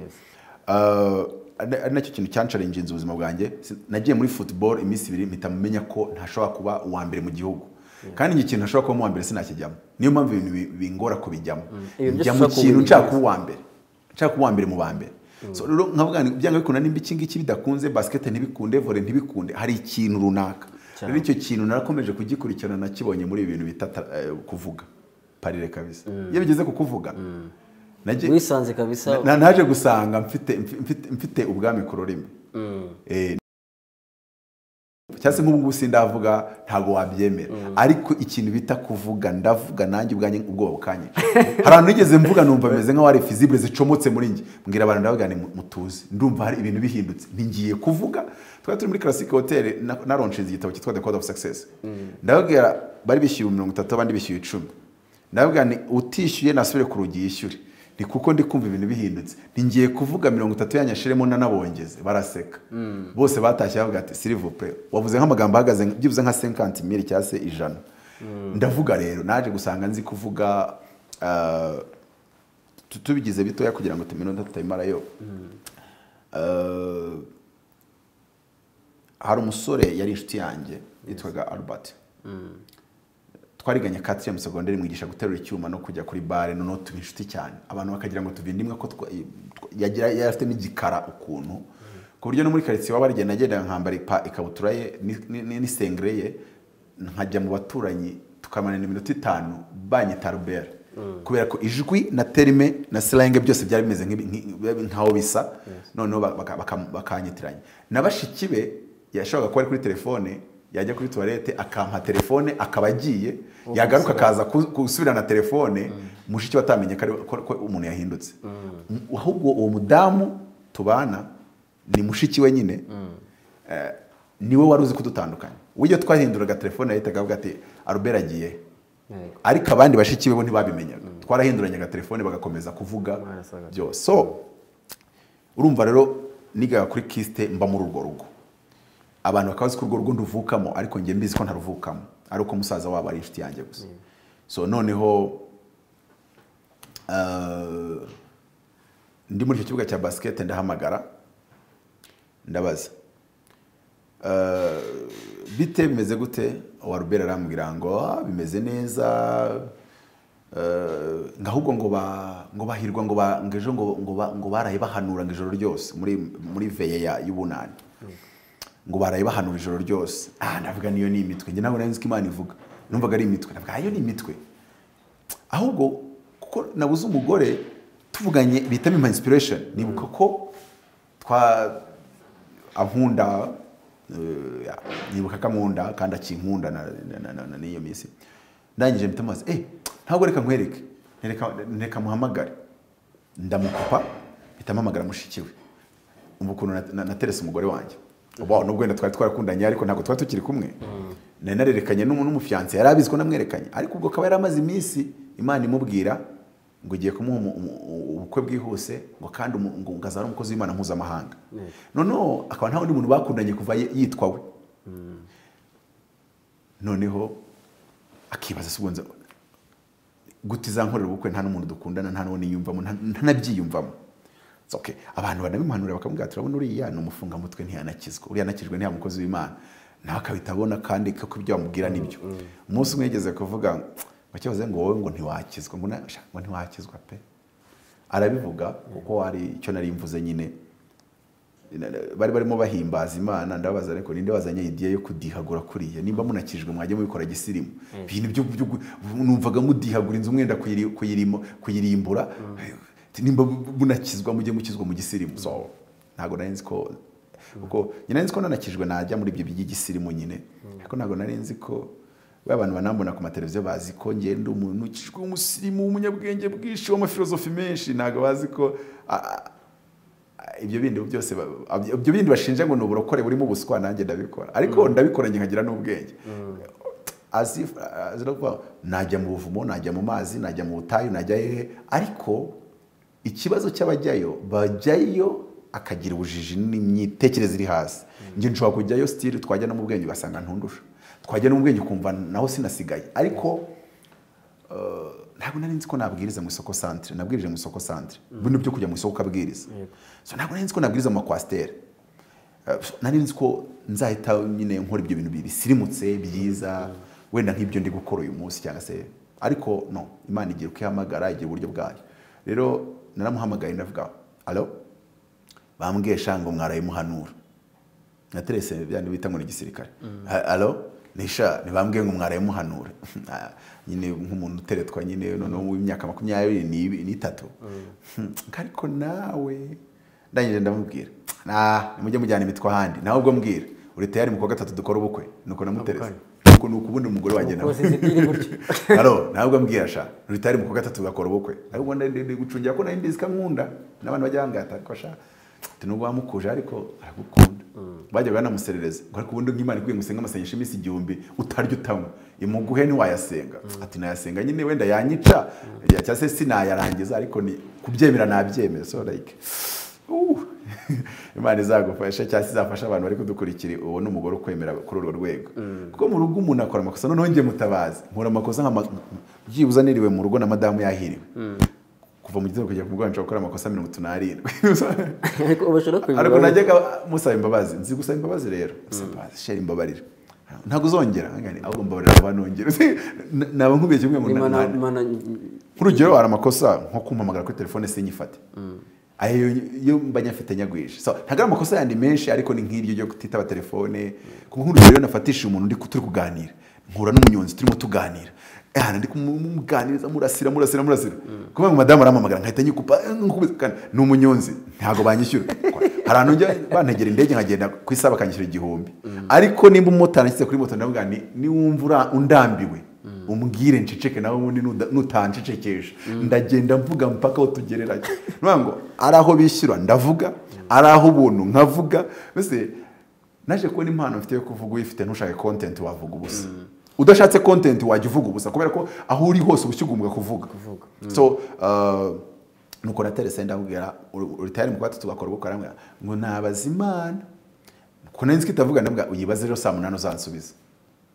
ari nacyo kintu cyancarinze ubuzima bwanjye. Nagiye muri football iminsi 2 mpita mumenya ko ntashobora kuba uwa mbere mu gihugu, kandi iki kintu ntashobora kuba mu wa mbere sinakijyamo. Niyo mpamvu ibintu bingora kubijyamo. Njya mu kintu nshaka kuba uwa mbere, nshaka kuba uwa mbere mu ba mbere. So rero nkavuga byanga bikunda nimba iki ngiki bidakunze, basket ntibikunde, volley ntibikunde, hari ikintu runaka. Rero icyo kintu narakomeje kugikurikirana, nakibonye muri ibintu bita kuvuga parire kabisa. Iyo bigeze ku kuvuga wisanze kabisa, naje gusanga mfite ubwami kururimi. Cyase nk'ubu sindavuga ntago wabyemera, ariko ikintu bita kuvuga ndavuga nanjye ubwanye ubwo bukanye. Hari abantu nigeze mvuga numva meze nka wari visible zicomotse muri njye, mbwira abantu ndavuga ni mutuze, ndumva hari ibintu bihindutse, ngiye kuvuga. Twari turi muri Classic Hotel na launch igitabo cyitwa The Code of Success. Ndavuga bari bishyuye 30 abandi bishyuye 10. Ndavuga ni utishyuye nasubire ku rugi yishyure, ni kuko ndi kumva ibintu bihindutse, ngiye kuvuga 30 yanyashiremo nanabongeze. Baraseka bose batashye bavuga ati s'il vous plaît, wavuze nk'amagambo ahagaze byibuze nka 50,000 cyase 100. Ndavuga rero naje gusanga nzi kuvuga tubigize bitoya kugira ngo tuminota tutayimarayo. Hari umusore yari inshuti yanjye yitwaga Albert. Twariganye 4e secondaire mwigisha guterura icyuma no kujya kuri bare, no tuba inshuti cyane. Abantu bakagira ngo tuvindimwe ko yagira yarafite n'igikara ukuntu ku buryo no muri quartier wabarige nagenda nkambara ikabutura ye ni sengre ye, nkajya mu baturanyi tukamana iminota 5 banyita Albert, kubera ko ijwi na terme na slang byose byari bimeze nkaho bisa. Noneho bakanyitiranya nabashiki be, yashaka ko ari kuri telefone, yajya kuri toilette akampa telefone akabagiye, yagaruka kaza gusubirana telefone, mushiki watamenye ko umuntu yahindutse. Ahubwo uwo mudamu tubana ni mushiki we nyine, niwe waruzi kudutandukanya. Ujye twahinduraga telefone yahitaga avuga ati Albert agiye, ariko abandi bashiki be bo ntibabimenyaga. Twarahinduranyaga telefone bagakomeza kuvuga byose. So urumva rero niga kuri Kiste mba muri urwo rugo, abantu bakazi ko urwo rugo nduvukamo, ariko ngiye mbizi ko ntaruvukamo, ariko musaza wabo ari inshuti yanjye gusa. So noneho ndi muri icyo kibuga cya basket ndahamagara ndabaza bite bimeze gute. Albert arambwira ngo bimeze neza, ngahubwo ngo bahirwa ngo ejo ngo baraye bahanura ngo ijoro ryose muri veye y'ubunani, ngo baraye bahanura ijoro ryose. Ndavuga niyo ni imitwe, nge ntabwo nzi ko Imana ivuga, numvaga ari imitwe. Ndavuga ayo ni imitwe, ahubwo kuko nabuze umugore tuvuganye bitamo impa inspiration. Nibuka ko ankunda, nibuka kamunda kandi akinkunda n'iyo minsi. Ndangije mpitamaze ntabwo reka nkwereke, neka muhamagare. Ndamukupa bitampamagara mushiki we, umva ukuntu naterese umugore wanjye. Nubwo wenda twari twarakundanye ariko ntabwo twari tukiri kumwe. Nari narerekanye n'umufiance, yari abizi ko namwerekanye, ariko ubwo akaba yaramaze iminsi Imana imubwira ngo ugiye kumuha ubukwe bwihuse, ngo kandi ngo ngazara umukozi w'Imana mpuzamahanga. Noneho akaba nta wundi muntu bakundanye kuva yitwa we. Noneho akibaza subonza gutiza nkorera ubukwe, nta n'umuntu dukundana, nta n'uwo niyumvamo, ntanabyiyumvamo. Okay, abantu banabimpanura bakamubwira turabona uriya ni umufunga mutwe ntiyanakizwa, uriya nakijwe ntiya mukozi w'Imana, nawe akabitabona kandi ko ibyo bamubwira nibyo. Umunsi umwe yigeze kuvuga bakibaze ngo wowe ngo ntiwakizwa, ngo ntiwakizwa pe. Arabivuga kuko ari icyo nari mvuze nyine, bari barimo bahimbaza Imana. Ndabaza ariko ninde wazanye idea yo kudihagura kuriya, nimba munakijwe mwajye mubikora gisirimu. Ibintu byo numvaga mudihagura inzu mwenda kuyirimbura, nimba bunakizwa mujye mukizwa mu gisirimu. So ntago nari nzi ko kuko nyine nzi ko nanakijwe najya muri ibyo by'igisirimu nyine, ariko ntago nari nzi ko abantu banambona ku mateleviziyo bazi ko ngenda umuntu ukijwe umusirimu umunyabwenge bwishi w'amafilozofi menshi. Ntago bazi ko ibyo bindi byose ibyo bindi bashinja ngo n'uburokore burimo ubuswa, nanjye ndabikora, ariko ndabikora nkagira n'ubwenge. Najya mu buvumo, najya mu mazi, najya mu butayu, najya hehe, ariko ikibazo cy'abajyayo bajyayo akagira ubujiji n'imyitekerereze iri hasi. Nge nshobora kujyayo style twajya no mu bwenge ugasanga ntundusha, twajya no mu bwenge ukumva naho sinasigaye, ariko ntabwo nari nzi ko nabwiriza mu isoko centre, nabwirije mu isoko centre bino byo kujya mu isoko kabwiriza. So ntabwo nari nzi ko nabwiriza mu kwastere, nari nzi ko nzahita nyine nkora ibyo bintu bisirimutse byiza wenda nk'ibyo ndi gukora uyu munsi cyangwa se, ariko no, Imana igira uko ihamagara, igira uburyo bwayo. Rero naramuhamagaye ndavuga allo, bambwiye shango mwaraye muhanura na Terese byandi bita ngo ni gisirikare. Allo nisha nibambwiye ngo mwaraye muhanura nyine nk'umuntu uteretwa nyine none w'imyaka 23 ariko nawe ndangije ndamubwira nimujye mujyana imitwa handi nawe ubwo mbwira uri tayari mu kwa gatatu dukora ubukwe nuko namutereza nuko ubundi umugore wanjye nawe allo nawe ubwo mbwira sha uri tayari mu kwa gatatu dukora ubukwe ariko ndi gucungira ko nari ndizika nkunda n'abantu bajya bangata ariko sha tunubwo bamukuje ariko aragukunda bajya banamuserereza ngo ariko ubundi nk'Imana ikwiye gusenga amasengesho imisi 1000 utarya utanywa imuguhe ntiwayasenga ati nayasenga nyine wenda yanyica cyangwa se sinayarangiza ariko ni kubyemera nabyemera. So like Imana izagufasha cyangwa izafasha abantu bari kudukurikira uwo n'umugore ukwemera kuri urwo rwego, kuko mu rugo umuntu akora amakosa noneho ngiye mutabazi nkora amakosa byibuza niriwe mu rugo na madamu yahiriwe kuva mu gitondo kujya ku mugoroba gukora amakosa 37 ariko najyaga musaba imbabazi, nzi gusaba imbabazi rero imbabazi sheri imbabarira ntabwo uzongera ahubwo mbabarira abanongera naba nkubiye kimwe mu nk'urugero hari amakosa nko kumpamagara kuri telefone sinyifate yo mbanya afite nyagwishe. So ntago amakosa yandi menshi ariko ni nk'iryo ryo kutitaba telefone, kuko nk'urugero nafatisha umuntu ndi kuganira nkura n'umunyonzi turimo tuganira ndi kumuganiriza murasira kuba mu madamu aramamagara nkahita nyikupa ni umunyonzi ntago banyishyura harantu njya bantegera indege nkagenda ku isaba kanyishyura 1000 ariko nimba umumotari nshyize kuri moto ndavuga ni wumvura undambiwe umbwire nceceke nawe ubundi nutancecekesha ndagenda mvuga mpaka aho tugereranye nwango ari aho bishyura ndavuga ari aho ubuntu nkavuga mbese naje kubona impano mfite yo kuvuga uyifite ntushake content wavuga ubusa udashatse content wajya uvuga ubusa kubera ko aho uri hose ubushyigumbwa kuvuga. So nuko na Terese ndabwira uri tayari mu kwatatu tugakora ubukwe aramwe ngo nabazimana ko nzi kitavuga ndabwa uyibaze rero saa 8 uzansubiza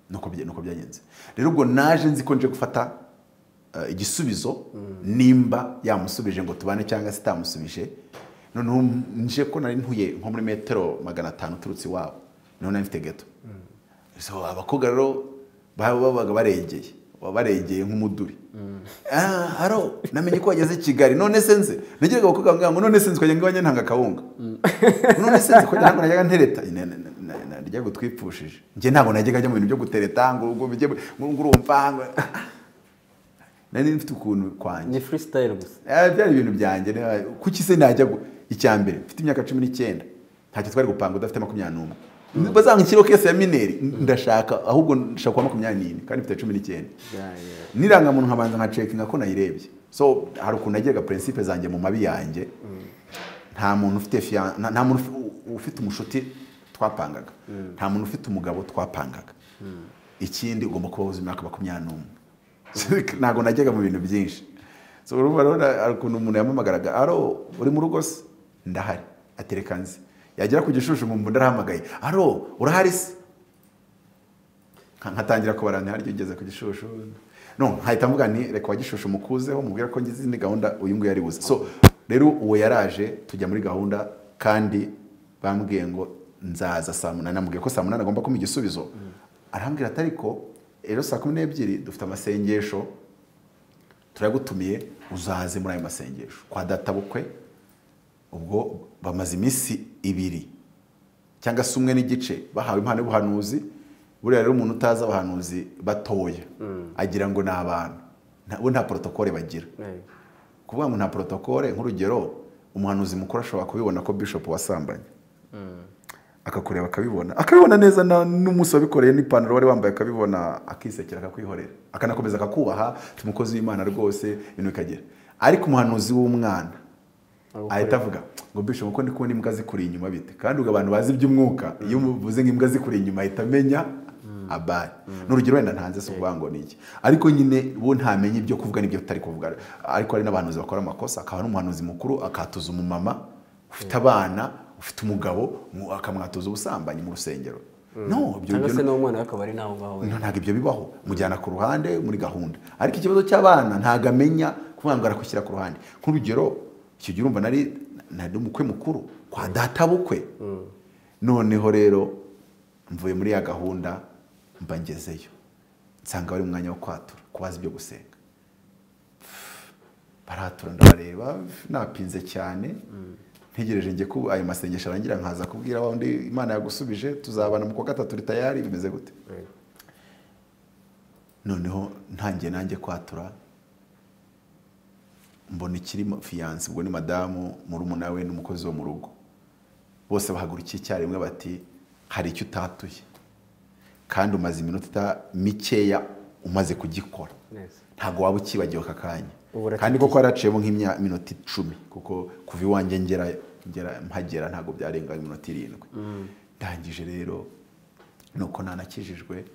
nuko byagenze. Rero ubwo naje nzi ko nje gufata igisubizo nimba yamusubije ngo tubane cyangwa se tamusubije none nje ko nari ntuye nko muri metero 500 turutse iwabo none nafite geto. So abakobwa rero babaga baregeye nk'umuduri haro namenye ko wageze Kigali none senze nagiraga abakobwa ngo none senze ko njye ntanga kawunga none senze ko ntabwo najyaga ntereta narya gutwipfushije njye ntabwo najyaga ajya mu bintu byo gutereta ngo bijye ngurumva nari mfite ukuntu kwanje ni freestyle gusa byari ibintu byanjye kuki se najya icyambere mfite imyaka 19 ntacyo twari gupanga udafite 21 bazankiro kese ya mineri ndashaka ahubwo ndashaka kwa 24 kandi mfite 19 niranga muntu nkabanza nka checkinga ko nayirebye. So hari ukuntu nagiye principe zanjye mu mabi yanjye nta muntu ufite nta muntu ufite umushuti twapangaga nta muntu ufite umugabo twapangaga ikindi ugomba kuba uzi imyaka 21 ntago najyaga mu bintu byinshi. So urumva rero hari ukuntu umuntu yamamagaraga aro uri mu rugo se ndahari aterekanze yagera ku gishushu mu mbunda arahamagaye aro urahari se nkatangira kubarana haryo ugeze ku gishushu no hahita mvuga nti reka wagishushu mukuzeho mubwira ko ngize izindi gahunda uyu nguyu yari buze. So rero uwo yaraje tujya muri gahunda kandi bambwiye ngo nzaza saa 8 namubwiye ko saa 8 agomba kumpa igisubizo arambwira atari ko rero saa 12 dufite amasengesho turagutumiye uzaze muri ayo masengesho kwa data bukwe. Ubwo bamaze iminsi 2 cyangwa se 1 n'igice bahawe impano y'ubuhanuzi. Buriya rero umuntu utaza abahanuzi batoya agira ngo n'abantu nta protocole bagira kuvuga ngo nta protocole. Nk'urugero umuhanuzi mukuru ashobora kubibona ko bishop wasambanye akakureba akabibona neza n'umunsi wabikoreye n'ipantaro wari wambaye akabibona akisekera akakwihorera akanakomeza akakubaha tumukozi w'Imana rwose ibintu bikagera. Ariko umuhanuzi w'umwana ahita avuga ngo bishop uko ndi kubona imbwa zikuri inyuma bite kandi ubwo abantu bazi iby'umwuka iyo muvuze nk'imbwa zikuri inyuma ahita amenya abari n'urugero wenda ntanze se kuvuga ngo niki ariko nyine bo ntamenye ibyo kuvuga n'ibyo tutari kuvuga. Ariko hari n'abantu bakora amakosa akaba n'umuhanuzi mukuru akatuza umumama ufite abana ufite umugabo akamwatuza ubusambanyi mu rusengero. no cyangwa se n'umwana akaba ari naho ngaho ntabwo ibyo bibaho mujyana ku ruhande muri gahunda ariko ikibazo cy'abana ntabwo amenya kuvuga ngo arakushyira ku ruhande nk'urugero icyo gihe urumva nari umukwe mukuru kwa data bukwe noneho rero mvuye muri ya gahunda mba ngezeyo nsanga bari mu mwanya wo kwatura kubaza ibyo gusenga baratura ndabareba napinze cyane ntegereje njye ko ayo masengesho arangira nkaza kubwira wa undi Imana yagusubije tuzabana mu kwa gatatu tayari bimeze gute noneho ntangiye nanjye kwatura mbona ikiri fiance ubwo ni madamu murumuna we n'umukozi wo mu rugo bose bahagurukiye icyarimwe bati hari icyo utatuye kandi umaze iminota mikeya umaze kugikora ntabwo waba ukibagiwe aka kanya kandi koko yaraciyemo nk'iminota 10 kuko kuva iwanjye mpagera ntabwo byarenga iminota 7 ndangije rero nuko nanakijijwe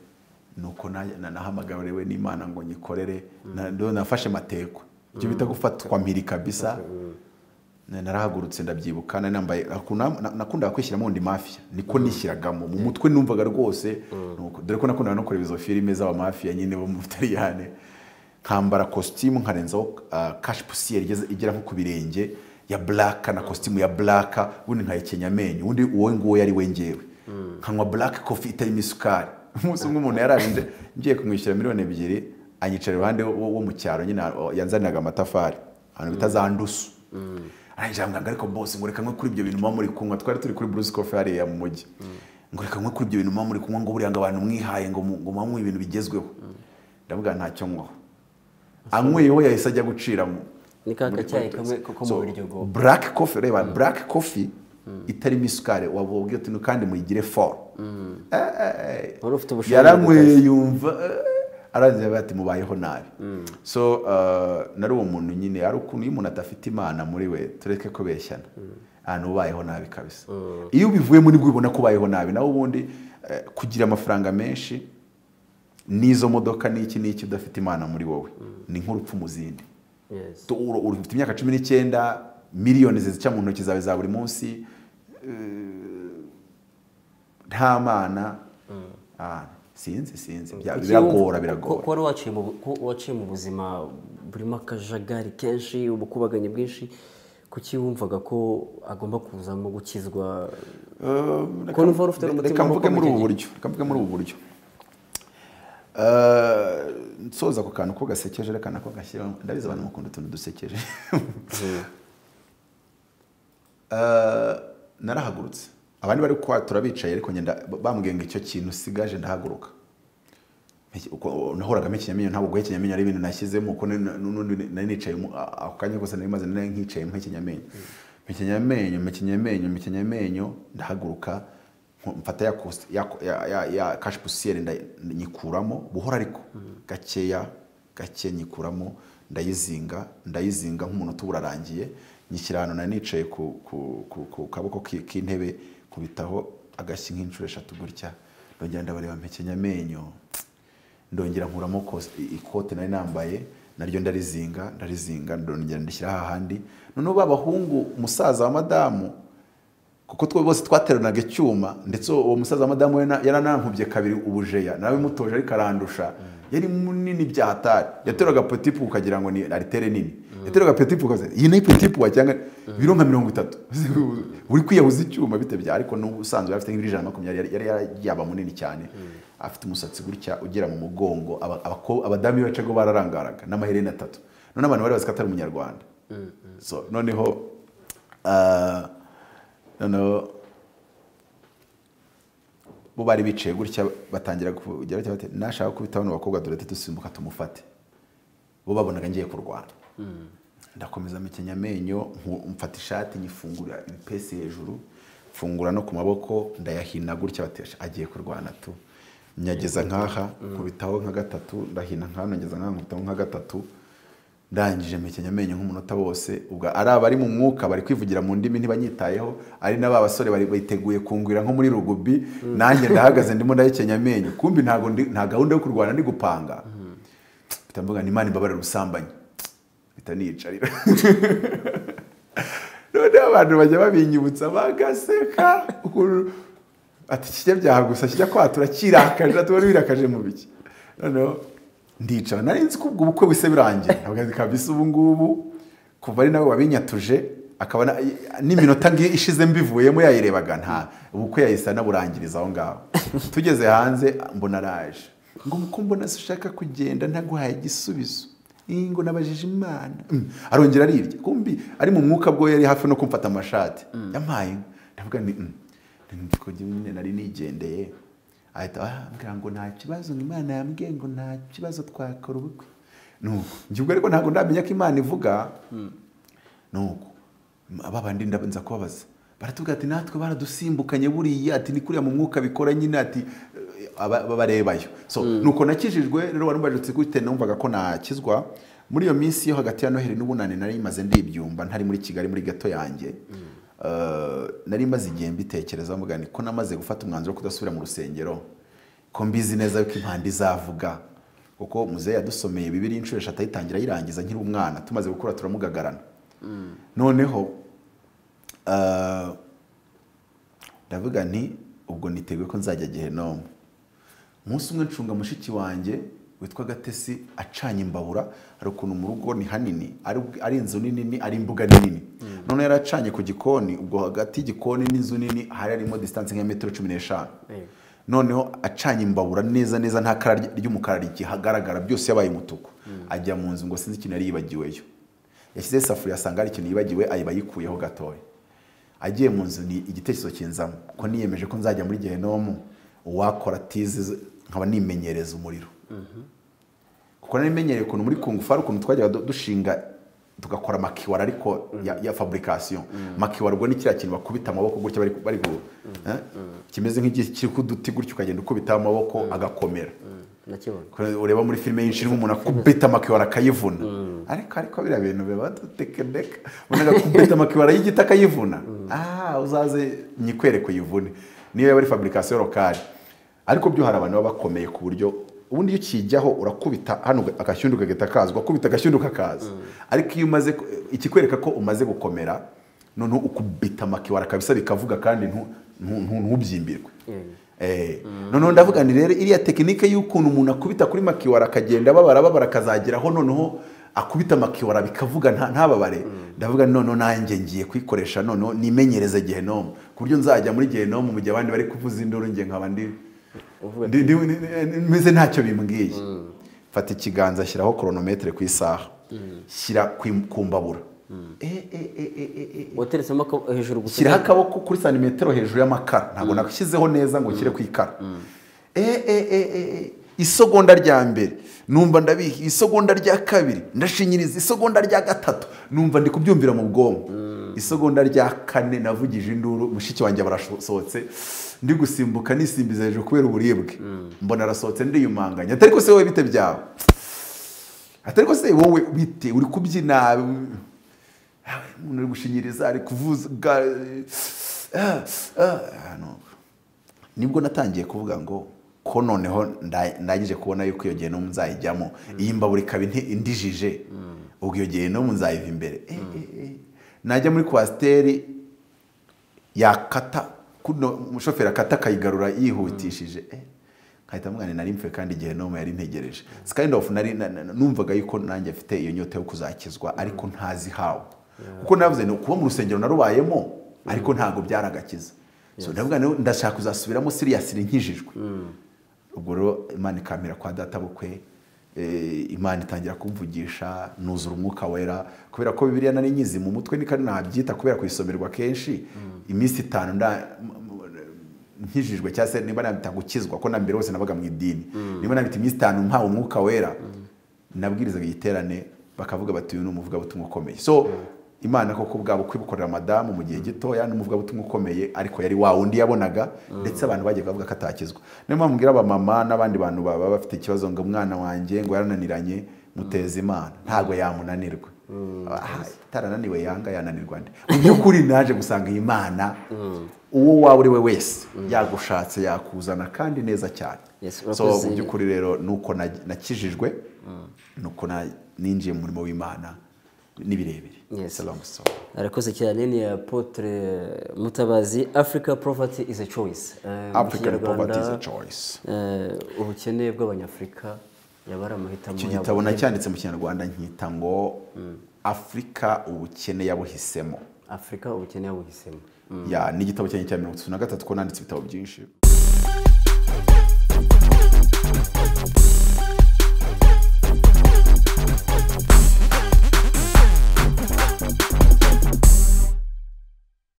nuko nahamagariwe n'Imana ngo nyikorere nafashe mateko ibyo bita gufatwa mpiri kabisa narahagurutse ndabyibuka nambaye nakundaga kwishyiramo ndi mafia niko nishyiragamo mu mutwe numvaga rwose nuko dore ko nakundaga no kureba izo filime z'aba mafia nyine bo mu Butaliyane nkambara costume nkarenzaho cache poussière igera nko ku birenge ya black na costume ya black ubundi nkayekenya amenyo ubundi uwo nguwo yari wengewe nkanywa black coffee itarimo isukari umunsi umwe umuntu yaraje ngiye kumwishyura $2,000,000 anyicara iruhande wo mu cyaro nyine yanzaniraga amatafari ahantu bita za ndusu arajambwa ariko boss ngo reka nkwe kuri ibyo bintu mwa muri kunywa twari turi kuri Bruce Coffee hariya mu mujyi ngo reka nkwe kuri ibyo bintu mwa muri kunywa ngo buriya ngo abantu mwihaye ngo mwa ibintu bigezweho ndavuga ntacyo nkwaho anyweyeho yahise ajya guciramo ni kaka cyayi kamwe kuko mu buryo bwo black coffee reba black coffee itarimo isukari wabobwiye uti kandi muyigire for yaranyweye yumva arazi bati mubayeho nabi so nari uwo muntu nyine ari ukuntu iyo umuntu atafite Imana muri we tureke ko beshyana ahantu ubayeho nabi kabisa iyo bivuye muri bwo ubona ko ubayeho nabi nawe ubundi kugira amafaranga menshi nizo modoka n'iki udafite Imana muri wowe ni nk'urupfu mu zindi ufite imyaka 19 miliyoni zica mu ntoki zawe za buri munsi nta Mana sinzi biragora ko wari waciye mu buzima burimo akajagari kenshi ubukubaganye bwinshi kuki wumvaga ko agomba kuzamo gukizwa ko numva ufite umutima mvuge muri ubu buryo nsoza ku kantu ko gasekeje reka nako gashyira ndabiza abantu mukunda utuntu dusekeje narahagurutse abandi bari kwatura bicaye ariko ngenda bambwiye ngo icyo kintu sigaje ndahaguruka nahoraga mekinyamenyo ntabwo guhekenyamenyo ari ibintu nashyizemo uko nari nicaye ako kanya kose nari maze nari nkicaye mekinyamenyo ndahaguruka mfata ya cache poussière nyikuramo buhora ariko gake nyikuramo ndayizinga nk'umuntu tuburarangiye nyishyira hano na nicaye ku kaboko k'intebe kubitaho agashyi nk'inshuro 3 gutya ndongera ndabareba mekenyamenyo ndongera nkuramo ikote nari nambaye naryo ndarizinga ndongera ndishyira hahandi none babahungu musaza wa madamu kuko twe bose twateranaga icyuma ndetse uwo musaza wa madamu yaranankubye kabiri ubujeya nawe mutoje ariko arandusha yari munini byahatari yateraga petit pou ukagira ngo ni aritere nini yateraga petit pou kaze iyi ni petit pou cyangwa biro nka 30 uri kwiyahuza icyuma bitebya ariko n'ubusanzwe afite nk'ijana yari yaba munini cyane afite umusatsi gutya ugera mu mugongo abadami bacago bararangaraga n'amaherena 3 none abantu bari bazikatara umunyarwanda so noneho bo bari bicaye gutya batangira kugira bati nashaka kubita bano bakobwa dore dusimbuka tumufate bo babonaga ngiye kurwana ndakomeza mekenyamenyo mfata ishati nyifungura ibipesi hejuru fungura no ku maboko ndayahina gutya batesha agiye kurwana tu nyageza nkaha kubitaho nka 3 ndahina nkano ngeza nk'ankubitaho nka 3 ndangije mekenyamenyo nk'umunota wose ubwo ari abari mu mwuka bari kwivugira mu ndimi ntibanyitayeho ari naba basore bari biteguye kungwira nko muri rugubi nanjye ndahagaze ndimo ndayekenyamenyo kumbi nta gahunda yo kurwana ndi gupanga bitamvuga ni Imana imbabarira ubusambanyi bitaniyicarira none abantu bajya babinyibutsa bagaseka ati kijya gusa kijya kwatura kirakaje atubona birakaje mu biki noneho ndicara nari nzi ko ubwo bukwe bise birangiye ntabwo kabisa ubu ngubu kuva ari nawe wabinyatuje akaba n'iminota ngiye ishize mbivuyemo yayirebaga nta ubukwe yahise anaburangiriza aho ngaho tugeze hanze mbona araje ngo muko mbona ushaka kugenda ntaguhaye igisubizo ngo nabajije Imana arongera arirya kumbi ari mu mwuka bwo yari hafi no kumfata amashati yampaye ndavuga ni nari nigendeye ahita ambwira ngo nta kibazo Imana yambwiye ngo nta kibazo twakora ubukwe nuko njye ariko ntabwo ndamenya ko Imana ivuga nuko ababandi ndabanza kubabaza baratubwira ati natwe baradusimbukanye buriya ati ni kuriya mu mwuka bikora nyine ati barebayo so nuko nakijijwe rero warumbaje utse gute numvaga ko nakizwa muri iyo minsi yo hagati ya Noheli n'ubunane nari maze ndibyumba ntari muri Kigali muri gato yanjye nari maze igihe mbitekereza mvuga ni ko namaze gufata umwanzuro wo kudasubira mu rusengero ko mbizi neza yuko impanda izavuga kuko muzehe yadusomeye Bibiliya inshuro 3 ayitangira yirangiza nkiri umwana tumaze gukura turamugagarana noneho ndavuga nti ubwo niteguye ko nzajya Gehinomu umunsi umwe ncunga mushiki wanjye witwa Gatesi acanye imbabura ari ukuntu mu rugo ni hanini ari inzu nini ari imbuga nini none yaracanye ku gikoni ubwo hagati y'igikoni n'inzu nini hari harimo distance nka metero 15 noneho acanye imbabura neza neza nta kara ry'umukara rigihagaragara byose yabaye mutuku ajya mu nzu ngo sinzi ikintu yari yibagiweyo yashyize safuriya asanga ari ikintu yibagiwe ayiba yikuyeho gatoya agiye mu nzu ni igitekerezo kinzamo ko niyemeje ko nzajya muri Gehinomu uwakora tizi nkaba nimenyereza umuriro kuko narimenyereye ukuntu muri Kung Fu ukuntu twajya dushinga tugakora makiwara ariko ya fabrication makiwara ubwo ni kiriya kintu bakubita amaboko gutya bari kimeze nk'ikiri kuduti gutya ukagenda ukubita amaboko agakomera ureba muri filime y'inshiri nk'umuntu akubita makiwara akayivuna ariko biriya bintu biba dutekedeka umuntu agakubita makiwara y'igiti akayivuna uzaze nyikwereke uyivune niyo yaba ari fabrication locale ariko byo hari abantu baba bakomeye ku buryo ubundi iyo ukijyaho urakubita hano agashyundu kageta kaza ugakubita agashyundu kakaza ariko iyo umaze ikikwereka ko umaze gukomera noneho ukubita makiwara kabisa bikavuga kandi ntubyimbirwe noneho ndavuga ni rero iriya tekinike y'ukuntu umuntu akubita kuri makiwara akagenda babara akazageraho noneho akubita makiwara bikavuga ntababare ndavuga noneho nanjye ngiye kwikoresha noneho nimenyereze Gehinomu ku buryo nzajya muri Gehinomu mu gihe abandi bari kuvuza induru nge nkaba meze ntacyo bimbwiye fata ikiganza ashyiraho kronometre ku isaha shyira ku mbabura wateretsemo hejuru gusa shyiraho akaboko kuri santimetero hejuru y'amakara ntabwo nashyizeho neza ngo nshyire ku ikara isegonda rya mbere numva ndabihi isegonda rya kabiri ndashinyiriza isegonda rya gatatu numva ndi kubyumvira mu bwonko isegonda rya kane navugije induru mushiki wanjye barasohotse ndi gusimbuka nisimbiza hejuru kubera uburibwe mbona arasohotse ndiyumanganya atari ko se wowe bite byawe atari ko se wowe bite uri kubyina umuntu uri gushinyiriza ari kuvuza nibwo natangiye kuvuga ngo ko noneho ndagije kubona yuko iyo Gehinomu nzayijyamo iyi mbabura ikaba indijije ubwo iyo Gehinomu nzayiva imbere najya muri kwasiteri yakata kuno umushoferi akata akayigarura yihutishije nkahita mwana nari mfe kandi Gehinomu yari ntegereje kind of numvaga yuko nanjye afite iyo nyota yo kuzakizwa ariko ntazi hawo kuko navuze no kuba mu rusengero narubayemo ariko ntago byaragakiza so ndavuga ndashaka kuzasubiramo seriously nkijijwe ubwo rero Imana ikamira kwa data bukwe Imana itangira kumvugisha nuzura umwuka wera kubera ko Bibiliya nari nyizi mu mutwe nikari nabyita kubera kuyisomerwa kenshi iminsi 5 nkijijwe cyase niba nabita gukizwa ko nambere hose nabaga mu idini niba nabita iminsi 5 mpawe umwuka wera nabwirizaga igiterane bakavuga bati uyu ni umuvuga butumwa ukomeye so Imana koko bwabo kwibukorera madamu mu gihe gitoya n'umuvuga butumwa ukomeye ariko yari wa undi yabonaga ndetse abantu bagiye bavuga katakizwa niyo mpamvu ngira abamama n'abandi bantu baba bafite ikibazo ngo umwana wanjye ngo yarananiranye muteza Imana ntago yamunanirwa tarananiwe yanga yananirwa nde mu byukuri naje gusanga Imana uwo waba uri we wese yagushatse yakuzana kandi neza cyane so mu byukuri rero nuko nakijijwe nuko ninjiye mu murimo w'Imana ni birebire. Yes. Long story. arakoze cyane ni Apotre Mutabazi. Africa poverty is a choice. African poverty is a choice. Ubukene bw'abanyafrika yabara amahitamo Iki gitabo nacyanditse mu Kinyarwanda nkita ngo Afrika ubukene yabuhisemo. Afrika ubukene yabuhisemo. Ya ni igitabo cyanjye cya 33 ko nanditse ibitabo byinshi.